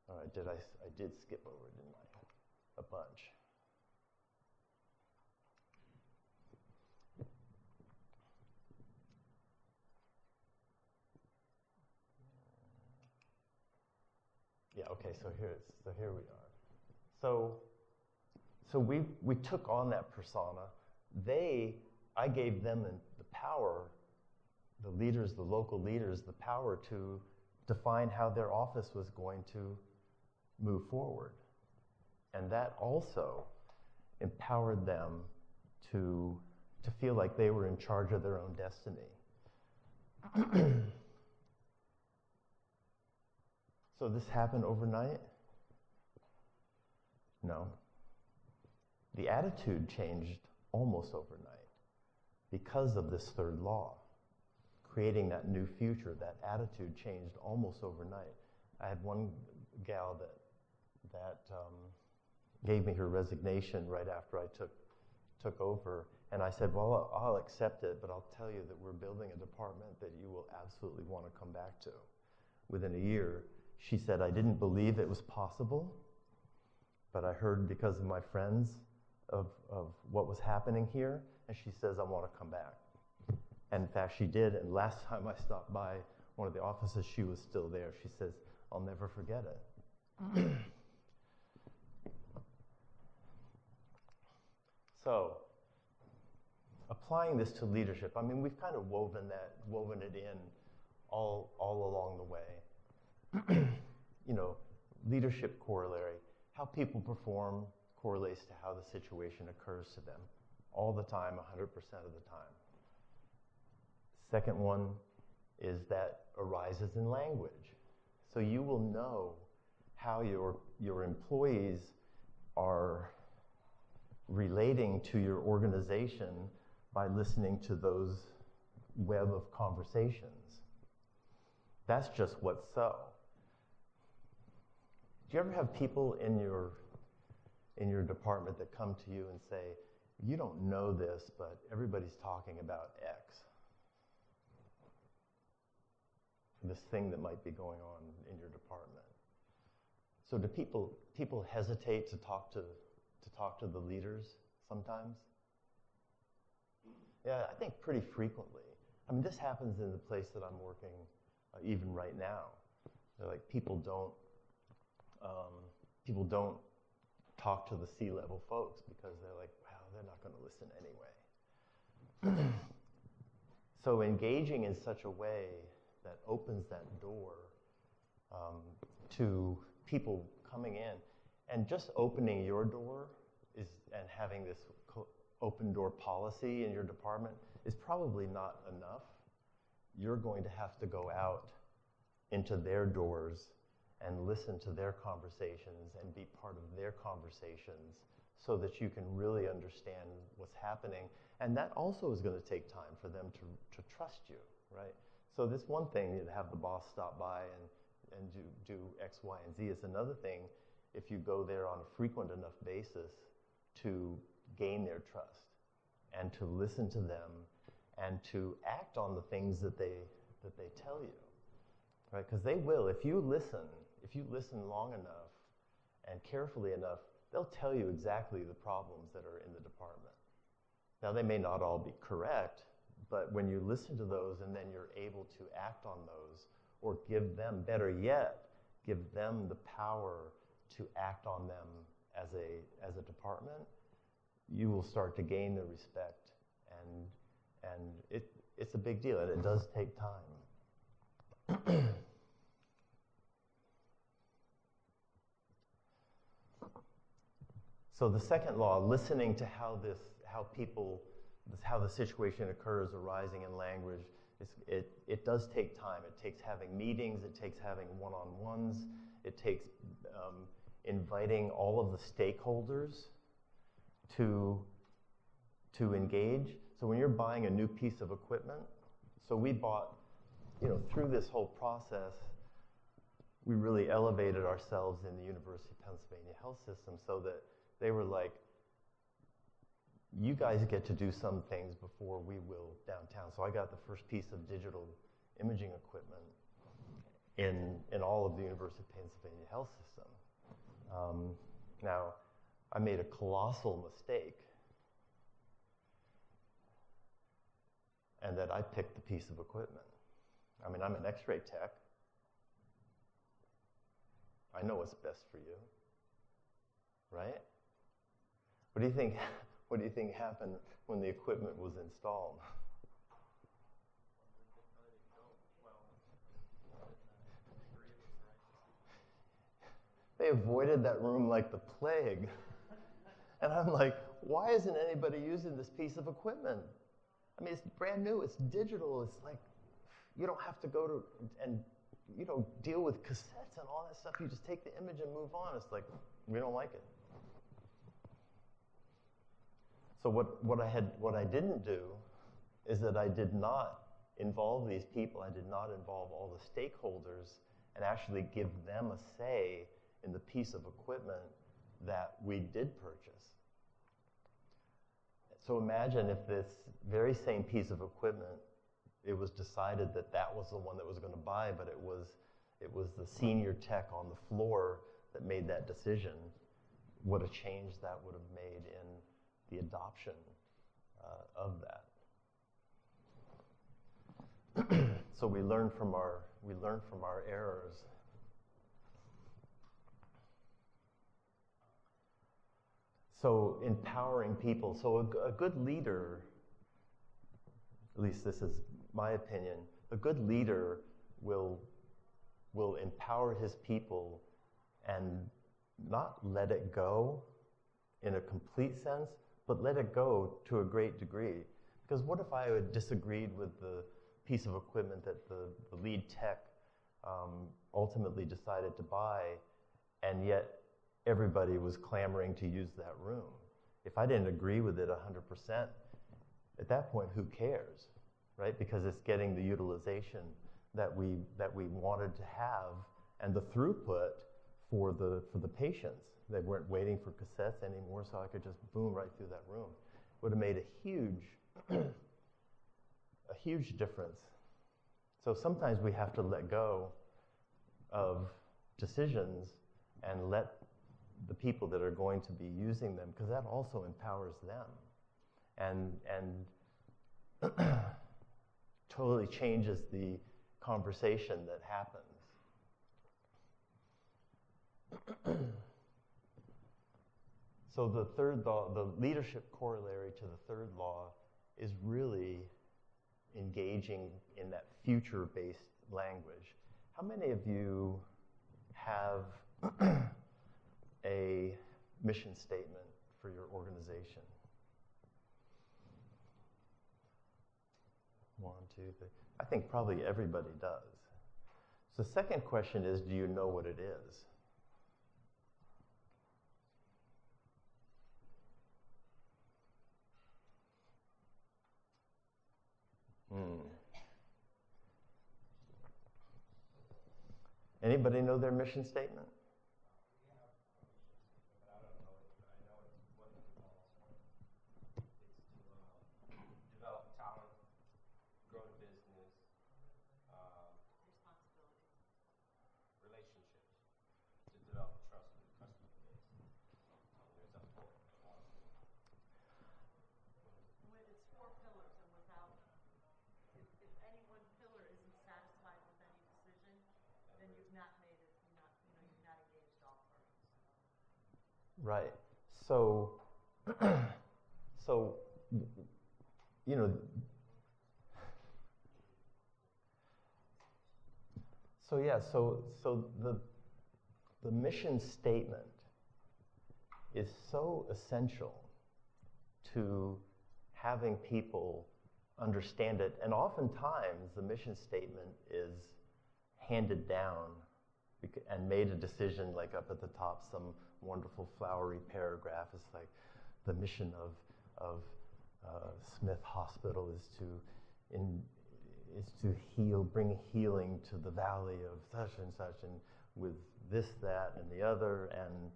all right, I did skip over, didn't I? A bunch. Yeah, okay, so here we are. So we took on that persona. I gave them the power, the leaders, the local leaders, the power to define how their office was going to move forward. And that also empowered them to feel like they were in charge of their own destiny. So this happened overnight? No. The attitude changed almost overnight because of this third law. Creating that new future, that attitude changed almost overnight. I had one gal that gave me her resignation right after I took over, and I said, well, I'll accept it, but I'll tell you that we're building a department that you will absolutely want to come back to. Within a year, she said, I didn't believe it was possible, but I heard because of my friends of what was happening here, and she says, I want to come back. And in fact, she did, and last time I stopped by one of the offices, she was still there. She says, I'll never forget it. So, applying this to leadership, I mean, we've kind of woven it in all along the way. You know, leadership corollary, how people perform correlates to how the situation occurs to them all the time, 100% of the time. Second one is that arises in language. So you will know how your employees are relating to your organization by listening to those web of conversations. That's just what's so. Do you ever have people in your department that come to you and say, you don't know this, but everybody's talking about X? This thing that might be going on in your department. So do people hesitate to talk to the leaders sometimes? Yeah, I think pretty frequently. I mean, this happens in the place that I'm working even right now. They're like people don't talk to the C-level folks because they're like, wow, they're not going to listen anyway. So engaging in such a way that opens that door to people coming in, and just opening your door and having this open door policy in your department is probably not enough. You're going to have to go out into their doors and listen to their conversations and be part of their conversations so that you can really understand what's happening. And that also is going to take time for them to trust you, right? So this one thing, to have the boss stop by and do X, Y, and Z. It's another thing if you go there on a frequent enough basis to gain their trust and to listen to them and to act on the things that they tell you, right? Because they will. If you listen long enough and carefully enough, they'll tell you exactly the problems that are in the department. Now, they may not all be correct, but when you listen to those and then you're able to act on those, or give them, better yet, give them the power to act on them as a department, you will start to gain the respect, and it's a big deal, and it does take time. So the second law, listening to how the situation occurs arising in language, it does take time. It takes having meetings, it takes having one-on-ones, it takes inviting all of the stakeholders to engage. So when you're buying a new piece of equipment, so we bought, through this whole process, we really elevated ourselves in the University of Pennsylvania health system so that they were like, you guys get to do some things before we will downtown. So I got the first piece of digital imaging equipment in all of the University of Pennsylvania health system. Now, I made a colossal mistake, and that I picked the piece of equipment. I mean, I'm an X-ray tech. I know what's best for you, right? What do you think? What do you think happened when the equipment was installed? They avoided that room like the plague. And I'm like, why isn't anybody using this piece of equipment? I mean, it's brand new, it's digital, it's like, you don't have to go to and deal with cassettes and all that stuff. You just take the image and move on. It's like, we don't like it. So what I didn't do is that I did not involve these people. I did not involve all the stakeholders and actually give them a say in the piece of equipment that we did purchase. So imagine if this very same piece of equipment, it was decided that that was the one that was going to buy, but it was the senior tech on the floor that made that decision. What a change that would have made in the adoption of that. So we learn from our errors. So empowering people. So a good leader, at least this is my opinion, a good leader will empower his people and not let it go in a complete sense, but let it go to a great degree. Because what if I had disagreed with the piece of equipment that the lead tech ultimately decided to buy, and yet everybody was clamoring to use that room? If I didn't agree with it 100%, at that point, who cares, right? Because it's getting the utilization that we wanted to have and the throughput for the patients. They weren't waiting for cassettes anymore, so I could just boom right through that room. Would have made a huge difference. So sometimes we have to let go of decisions and let the people that are going to be using them, because that also empowers them and totally changes the conversation that happens. So the third law, the leadership corollary to the third law, is really engaging in that future-based language. How many of you have a mission statement for your organization? 1, 2, 3. I think probably everybody does. So the second question is, do you know what it is? Anybody know their mission statement? Develop talent, grow the business, relationships, to develop trust with the customer base. There's a whole. Right. So, so, you know, so the mission statement is so essential to having people understand it. And oftentimes the mission statement is handed down and made a decision, like up at the top, some wonderful flowery paragraph. It's like the mission of Smith Hospital is to heal, bring healing to the valley of such and such, and with this, that, and the other, and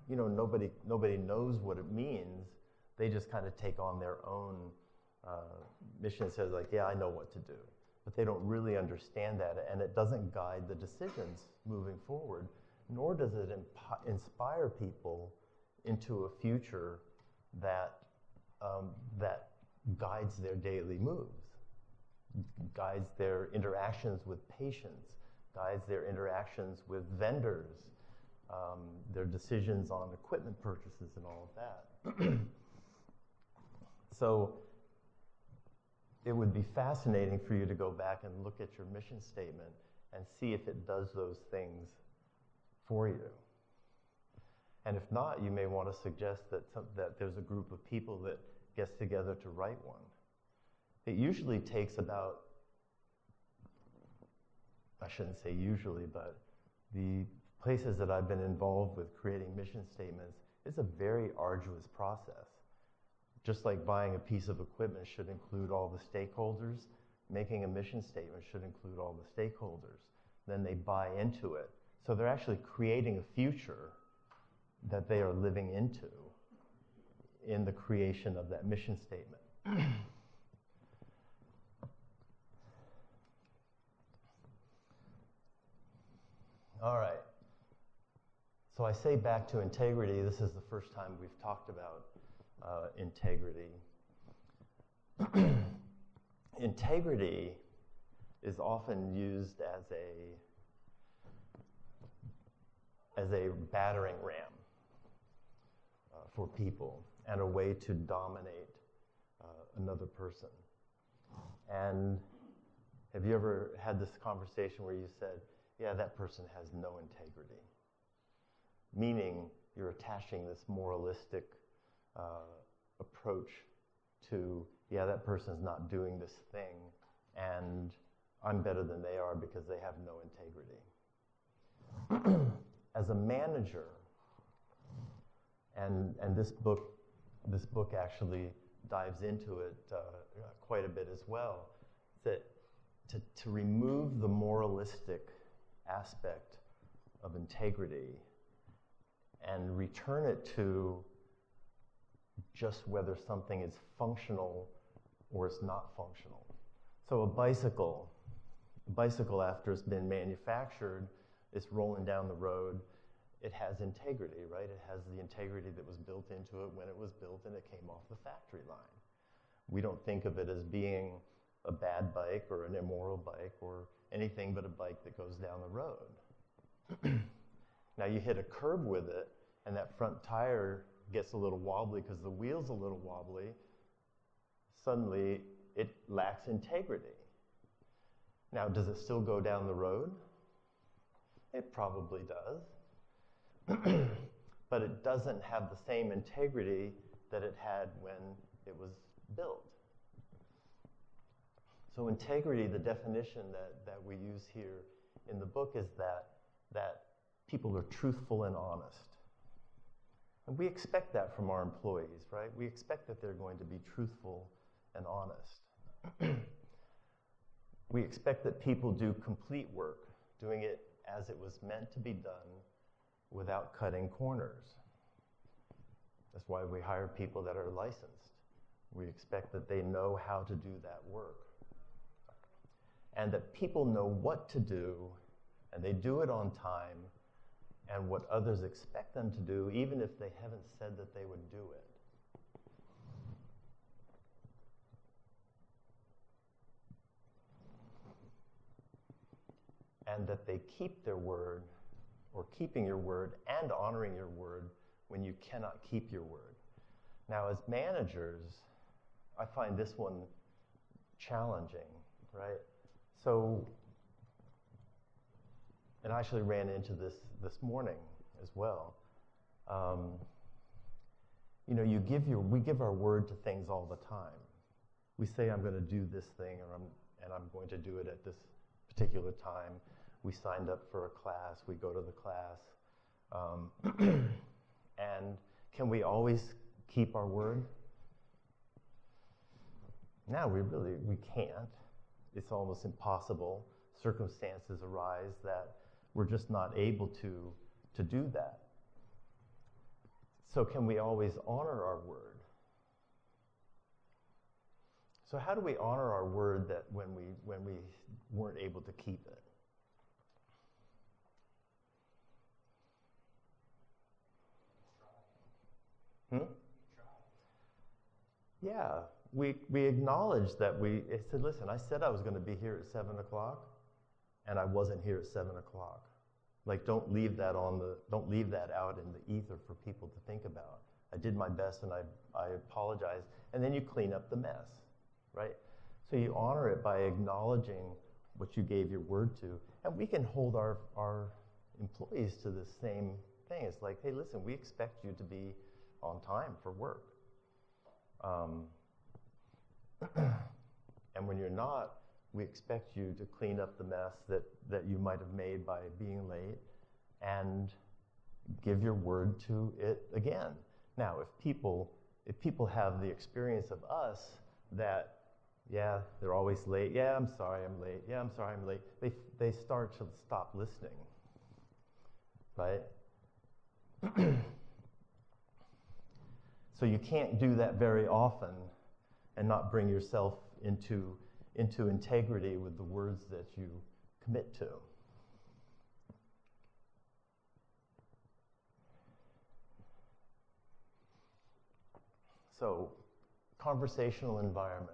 you know, nobody knows what it means. They just kind of take on their own mission. Says like, yeah, I know what to do, but they don't really understand that, and it doesn't guide the decisions moving forward, nor does it inspire people into a future that that guides their daily moves, guides their interactions with patients, guides their interactions with vendors, their decisions on equipment purchases and all of that. So it would be fascinating for you to go back and look at your mission statement and see if it does those things for you. And if not, you may want to suggest that there's a group of people that gets together to write one. It usually takes about, I shouldn't say usually, but the places that I've been involved with creating mission statements, it's a very arduous process. Just like buying a piece of equipment should include all the stakeholders, making a mission statement should include all the stakeholders. Then they buy into it. So they're actually creating a future that they are living into in the creation of that mission statement. All right. So I say back to integrity. This is the first time we've talked about integrity. Integrity is often used as a battering ram for people and a way to dominate another person. And have you ever had this conversation where you said, yeah, that person has no integrity? Meaning you're attaching this moralistic approach to, yeah, that person's not doing this thing, and I'm better than they are because they have no integrity. As a manager, and this book actually dives into it quite a bit as well, that to remove the moralistic aspect of integrity and return it to just whether something is functional or it's not functional. So a bicycle after it's been manufactured, it's rolling down the road, it has integrity, right? It has the integrity that was built into it when it was built and it came off the factory line. We don't think of it as being a bad bike or an immoral bike or anything but a bike that goes down the road. Now you hit a curb with it and that front tire gets a little wobbly because the wheel's a little wobbly, suddenly it lacks integrity. Now, does it still go down the road? It probably does. But it doesn't have the same integrity that it had when it was built. So integrity, the definition that we use here in the book is that people are truthful and honest. And we expect that from our employees, right? We expect that they're going to be truthful and honest. We expect that people do complete work, doing it as it was meant to be done without cutting corners. That's why we hire people that are licensed. We expect that they know how to do that work. And that people know what to do, and they do it on time, and what others expect them to do, even if they haven't said that they would do it. And that they keep their word, or keeping your word and honoring your word when you cannot keep your word. Now, as managers, I find this one challenging, right? So, and I actually ran into this morning as well. You know, we give our word to things all the time. We say, I'm going to do this thing, and I'm going to do it at this particular time. We signed up for a class. We go to the class. And can we always keep our word? No, we can't. It's almost impossible. Circumstances arise that we're just not able to do that. So can we always honor our word? So how do we honor our word that when we weren't able to keep it? Yeah, we acknowledge that it said, listen, I said I was going to be here at 7 o'clock, and I wasn't here at 7 o'clock. Like, don't leave that out in the ether for people to think about. I did my best, and I apologize, and then you clean up the mess, right? So you honor it by acknowledging what you gave your word to, and we can hold our employees to the same thing. It's like, hey, listen, we expect you to be on time for work. And when you're not, we expect you to clean up the mess that you might have made by being late and give your word to it again. Now, if people have the experience of us that, yeah, they're always late, yeah, I'm sorry I'm late, yeah, I'm sorry I'm late, they start to stop listening, right? So you can't do that very often and not bring yourself into integrity with the words that you commit to. So, conversational environment.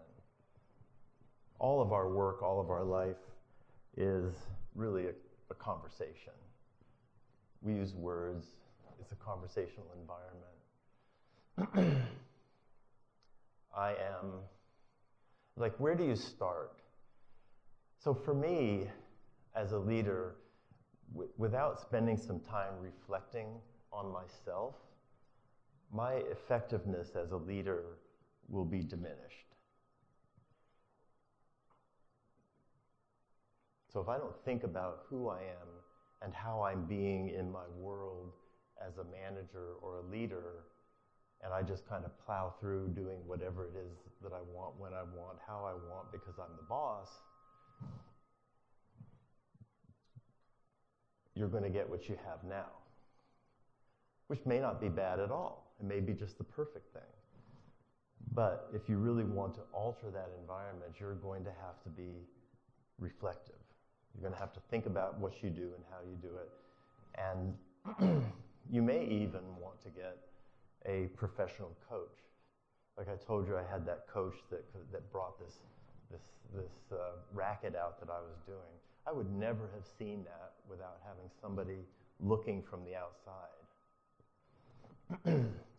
All of our work, all of our life is really a conversation. We use words. It's a conversational environment. Where do you start? So for me, as a leader, without spending some time reflecting on myself, my effectiveness as a leader will be diminished. So if I don't think about who I am and how I'm being in my world as a manager or a leader, and I just kind of plow through doing whatever it is that I want, when I want, how I want, because I'm the boss, you're going to get what you have now, which may not be bad at all. It may be just the perfect thing. But if you really want to alter that environment, you're going to have to be reflective. You're going to have to think about what you do and how you do it. And you may even want to get a professional coach. Like I told you, I had that coach that brought this racket out that I was doing. I would never have seen that without having somebody looking from the outside.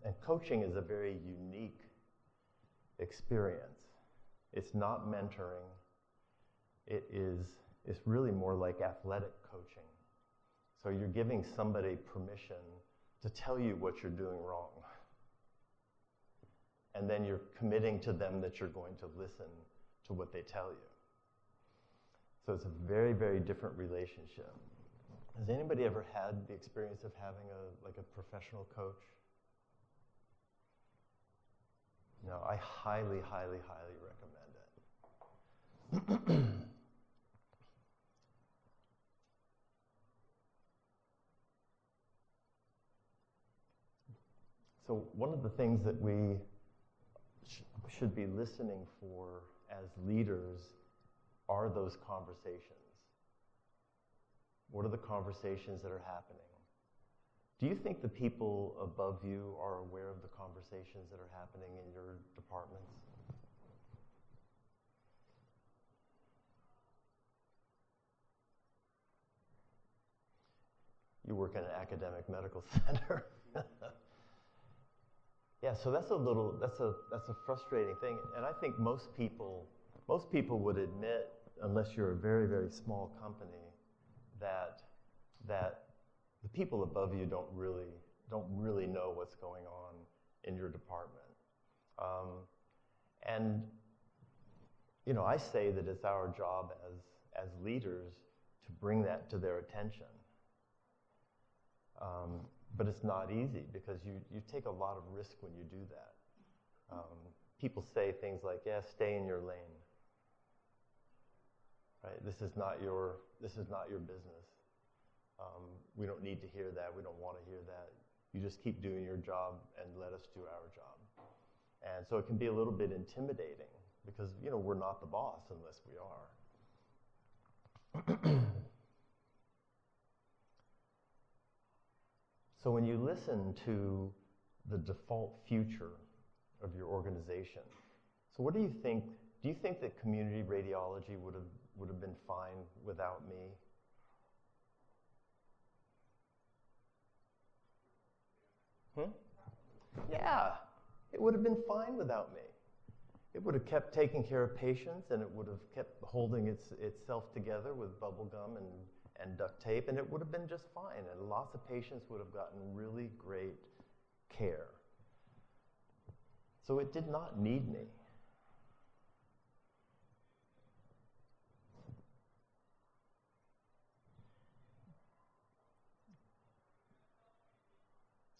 And coaching is a very unique experience. It's not mentoring. It's really more like athletic coaching. So you're giving somebody permission to tell you what you're doing wrong. And then you're committing to them that you're going to listen to what they tell you. So it's a very, very different relationship. Has anybody ever had the experience of having a professional coach? No, I highly, highly, highly recommend it. So one of the things that we should be listening for as leaders are those conversations. What are the conversations that are happening? Do you think the people above you are aware of the conversations that are happening in your departments? You work in an academic medical center. Yeah, so that's a frustrating thing, and I think most people would admit, unless you're a very, very small company, that the people above you don't really know what's going on in your department. And you know, I say that it's our job as leaders to bring that to their attention. But it's not easy because you take a lot of risk when you do that. People say things like, "Yeah, stay in your lane." Right? This is not your business. We don't need to hear that. We don't want to hear that. You just keep doing your job and let us do our job. And so it can be a little bit intimidating because, you know, we're not the boss unless we are. So when you listen to the default future of your organization, so what do you think? Do you think that community radiology would have been fine without me? Yeah, it would have been fine without me. It would have kept taking care of patients, and it would have kept holding itself together with bubble gum and duct tape, and it would have been just fine. And lots of patients would have gotten really great care. So it did not need me.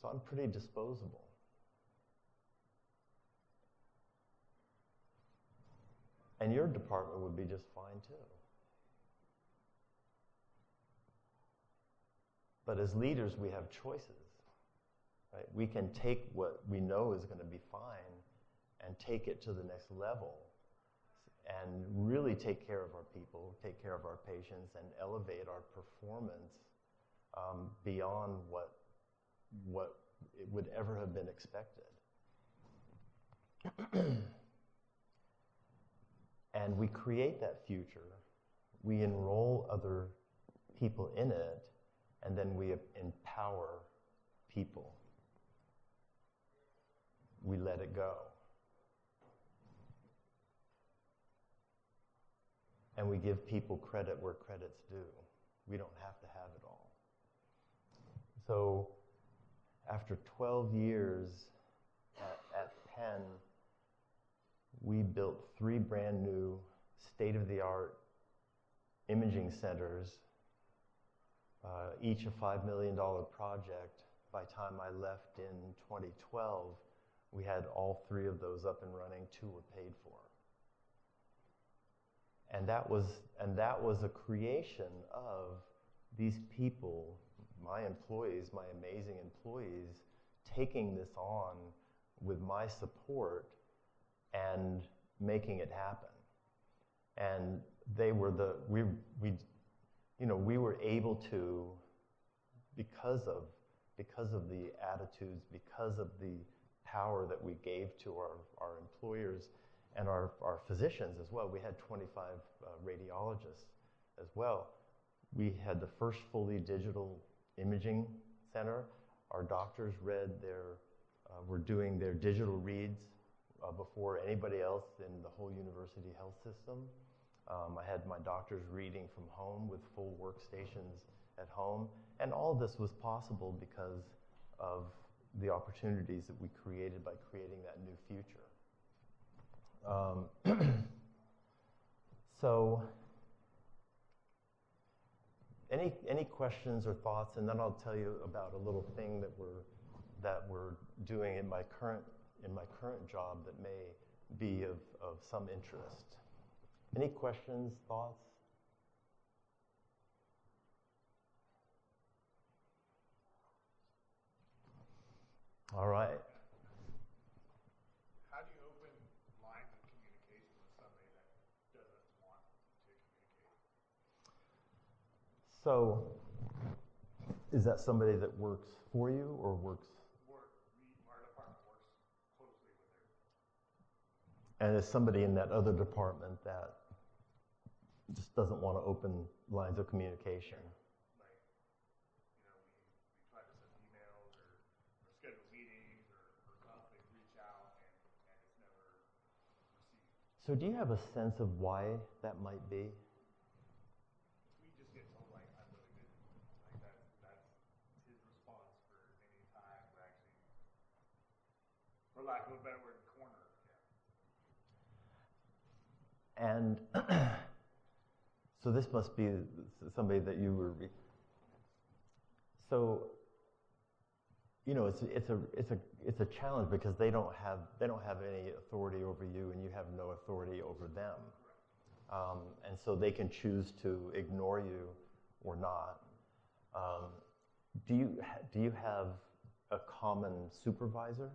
So I'm pretty disposable. And your department would be just fine too. But as leaders, we have choices, right? We can take what we know is going to be fine and take it to the next level and really take care of our people, take care of our patients, and elevate our performance beyond what it would ever have been expected. And we create that future, we enroll other people in it, and then we empower people. We let it go. And we give people credit where credit's due. We don't have to have it all. So after 12 years at Penn, we built 3 brand new state-of-the-art imaging centers, each a $5 million project. By the time I left in 2012, we had all 3 of those up and running, 2 were paid for. And that was a creation of these people, my employees, my amazing employees, taking this on with my support and making it happen. And they were we were able to, because of the attitudes, because of the power that we gave to our employers and our physicians as well. We had 25 radiologists as well. We had the first fully digital imaging center. Our doctors were doing their digital reads before anybody else in the whole university health system. I had my doctors reading from home with full workstations at home. And all of this was possible because of the opportunities that we created by creating that new future. So, any questions or thoughts? And then I'll tell you about a little thing that we're doing in my current job that may be of some interest. Any questions, thoughts? All right. How do you open lines of communication with somebody that doesn't want to communicate? So, is that somebody that works for you or works? Our department works closely with their. And is somebody in that other department that just doesn't want to open lines of communication? Like, we try to send emails or schedule meetings or something. We So do you have a sense of why that might be? We just get told like I'm really busy. Like that's his response for any time we actually, for lack of a better word, corner him. And so this must be somebody that you were. So, you know, it's a challenge because they don't have any authority over you, and you have no authority over them, and so they can choose to ignore you or not. Do you have a common supervisor?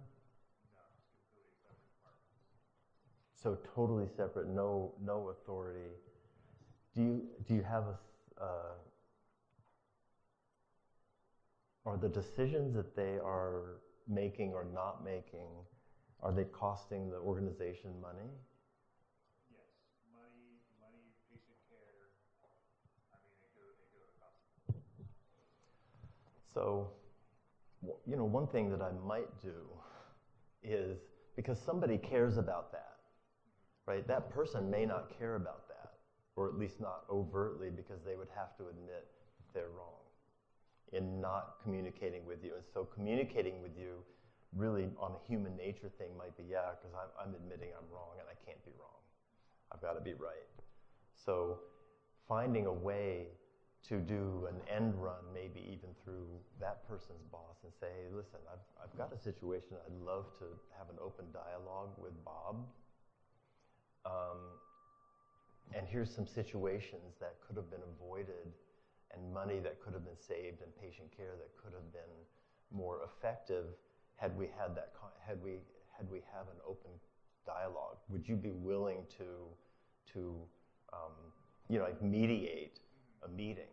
No, it's completely separate departments. So totally separate, no authority. Do you have are the decisions that they are making or not making, are they costing the organization money? Yes, money, patient care. I mean, they go across. So, you know, one thing that I might do is, because somebody cares about that, right? That person may not care about that, or at least not overtly, because they would have to admit that they're wrong in not communicating with you. And so communicating with you really on a human nature thing might be, yeah, because I'm admitting I'm wrong and I can't be wrong. I've got to be right. So finding a way to do an end run, maybe even through that person's boss, and say, hey, listen, I've got a situation, I'd love to have an open dialogue with Bob. And here's some situations that could have been avoided, and money that could have been saved, and patient care that could have been more effective had we had that. Had we have an open dialogue. Would you be willing to you know, like mediate a meeting?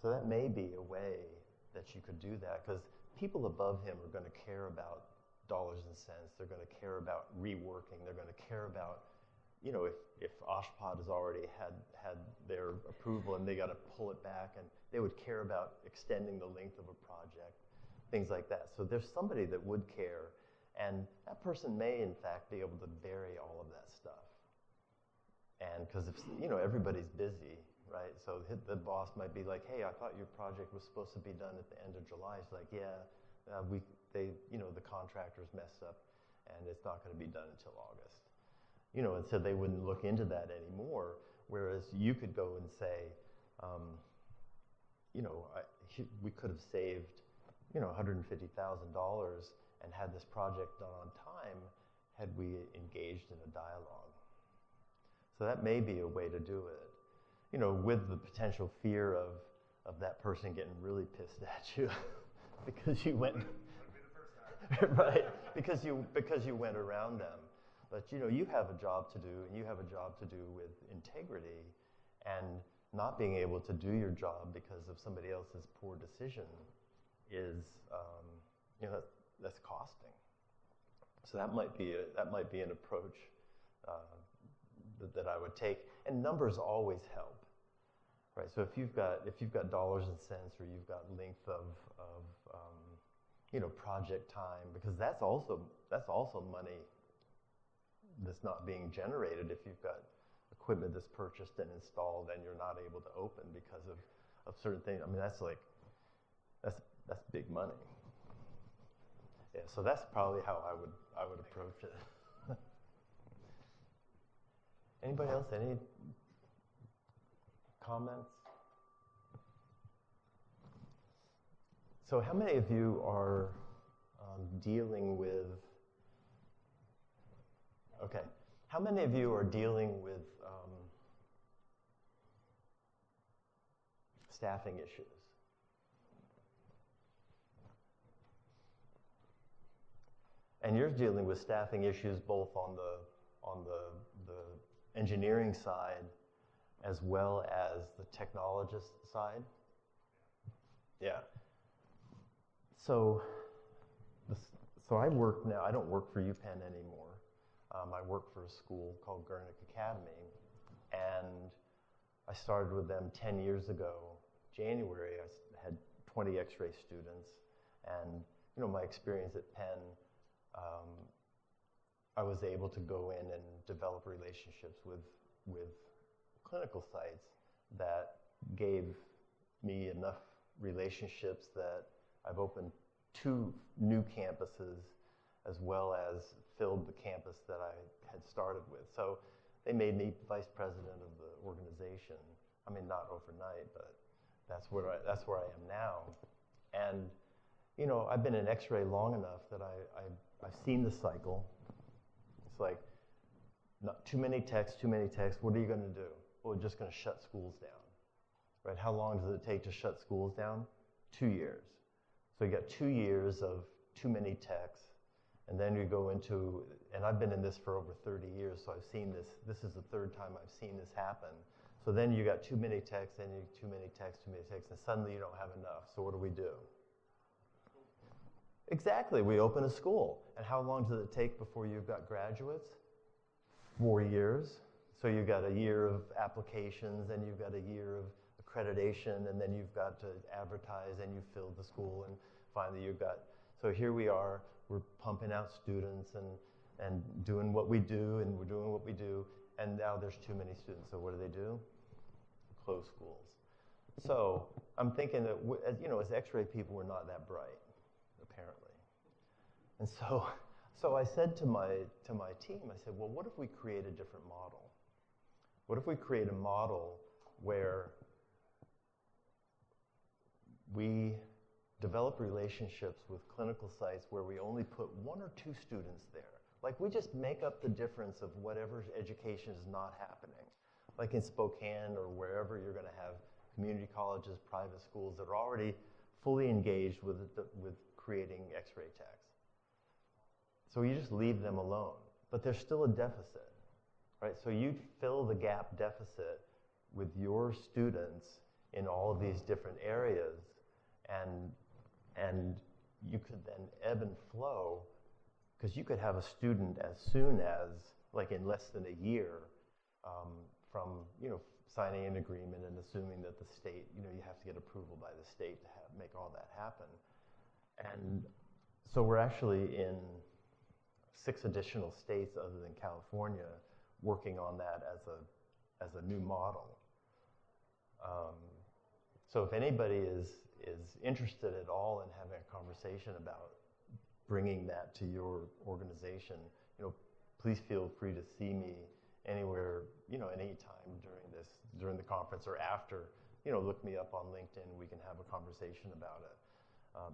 So that may be a way that you could do that, because people above him are going to care about dollars and cents. They're going to care about reworking. They're going to care about, you know, if Oshpod has already had their approval and they got to pull it back, and they would care about extending the length of a project, things like that. So there's somebody that would care, and that person may in fact be able to bury all of that stuff. And because if, you know, everybody's busy, right? So the boss might be like, hey, I thought your project was supposed to be done at the end of July. It's like, yeah, you know, the contractors messed up, and it's not going to be done until August. You know, and so they wouldn't look into that anymore. Whereas you could go and say, you know, we could have saved, you know, $150,000 and had this project done on time had we engaged in a dialogue. So that may be a way to do it. You know, with the potential fear of that person getting really pissed at you because you went right, because you went around them. But you know, you have a job to do, and you have a job to do with integrity, and not being able to do your job because of somebody else's poor decision is, you know, that's costing. So that might be an approach that I would take. And numbers always help, right? So if you've got dollars and cents, or you've got length of you know, project time, because that's also money that's not being generated if you've got equipment that's purchased and installed and you're not able to open because of certain things. I mean, that's big money. Yeah, so that's probably how I would approach it. Anybody else? Any comments? So how many of you are dealing with, okay, how many of you are dealing with staffing issues? And you're dealing with staffing issues both on the engineering side as well as the technologist side? Yeah. So I work now, I don't work for UPenn anymore. I work for a school called Gurnick Academy, and I started with them 10 years ago. January, I had 20 X-ray students, and you know, my experience at Penn, I was able to go in and develop relationships with clinical sites that gave me enough relationships that I've opened 2 new campuses as well as filled the campus that I had started with. So they made me vice president of the organization. I mean, not overnight, but that's where I am now. And you know, I've been in X-ray long enough that I've seen the cycle. It's like, not too many texts. What are you going to do? Well, we're just going to shut schools down, right? How long does it take to shut schools down? 2 years. So you got 2 years of too many texts, and then you go into, and I've been in this for over 30 years, so I've seen this. This is the 3rd time I've seen this happen. So then you got too many texts, and you too many texts, and suddenly you don't have enough. So what do? Exactly, we open a school. And how long does it take before you've got graduates? 4 years. So you've got a year of applications, and you've got a year of accreditation, and then you've got to advertise, and you've filled the school, and finally you've got, so here we are, we're pumping out students and doing what we do, and we're doing what we do, and now there's too many students. So what do? Close schools. So I'm thinking that, you know, as X-ray people, we're not that bright, apparently. And so I said to my team, I said, well, what if we create a different model? What if we create a model where we develop relationships with clinical sites where we only put 1 or 2 students there? Like, we just make up the difference of whatever education is not happening. Like in Spokane or wherever you're going to have community colleges, private schools that are already fully engaged with creating X-ray techs. So you just leave them alone. But there's still a deficit, right? So you'd fill the gap deficit with your students in all of these different areas, and you could then ebb and flow, because you could have a student as soon as, like in less than a year, from, you know, signing an agreement and assuming that the state, you know, you have to get approval by the state to make all that happen. And so we're actually in 6 additional states other than California working on that as a new model. So if anybody is interested at all in having a conversation about bringing that to your organization, you know, please feel free to see me anywhere, you know, anytime during the conference or after. You know, look me up on LinkedIn. We can have a conversation about it.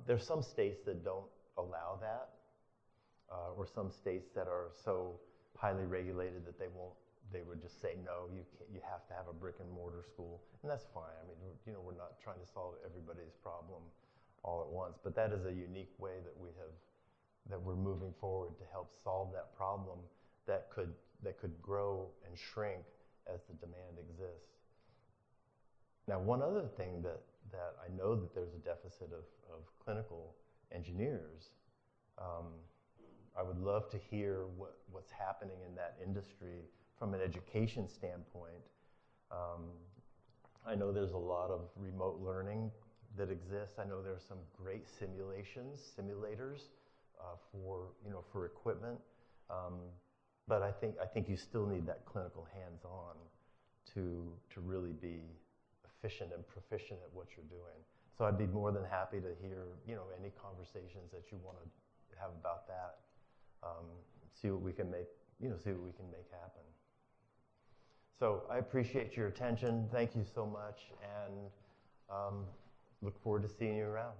There's some states that don't allow that, or some states that are so highly regulated that they would just say, no, you have to have a brick and mortar school, and that's fine. I mean, you know, we're not trying to solve everybody's problem all at once, but that is a unique way that we're moving forward to help solve that problem that could grow and shrink as the demand exists. Now, one other thing that I know that there's a deficit of clinical engineers. I would love to hear what's happening in that industry from an education standpoint. I know there's a lot of remote learning that exists. I know there's some great simulators for equipment. But I think you still need that clinical hands-on to really be efficient and proficient at what you're doing. So I'd be more than happy to hear, you know, any conversations that you want to have about that. See what we can make happen. So I appreciate your attention. Thank you so much, and look forward to seeing you around.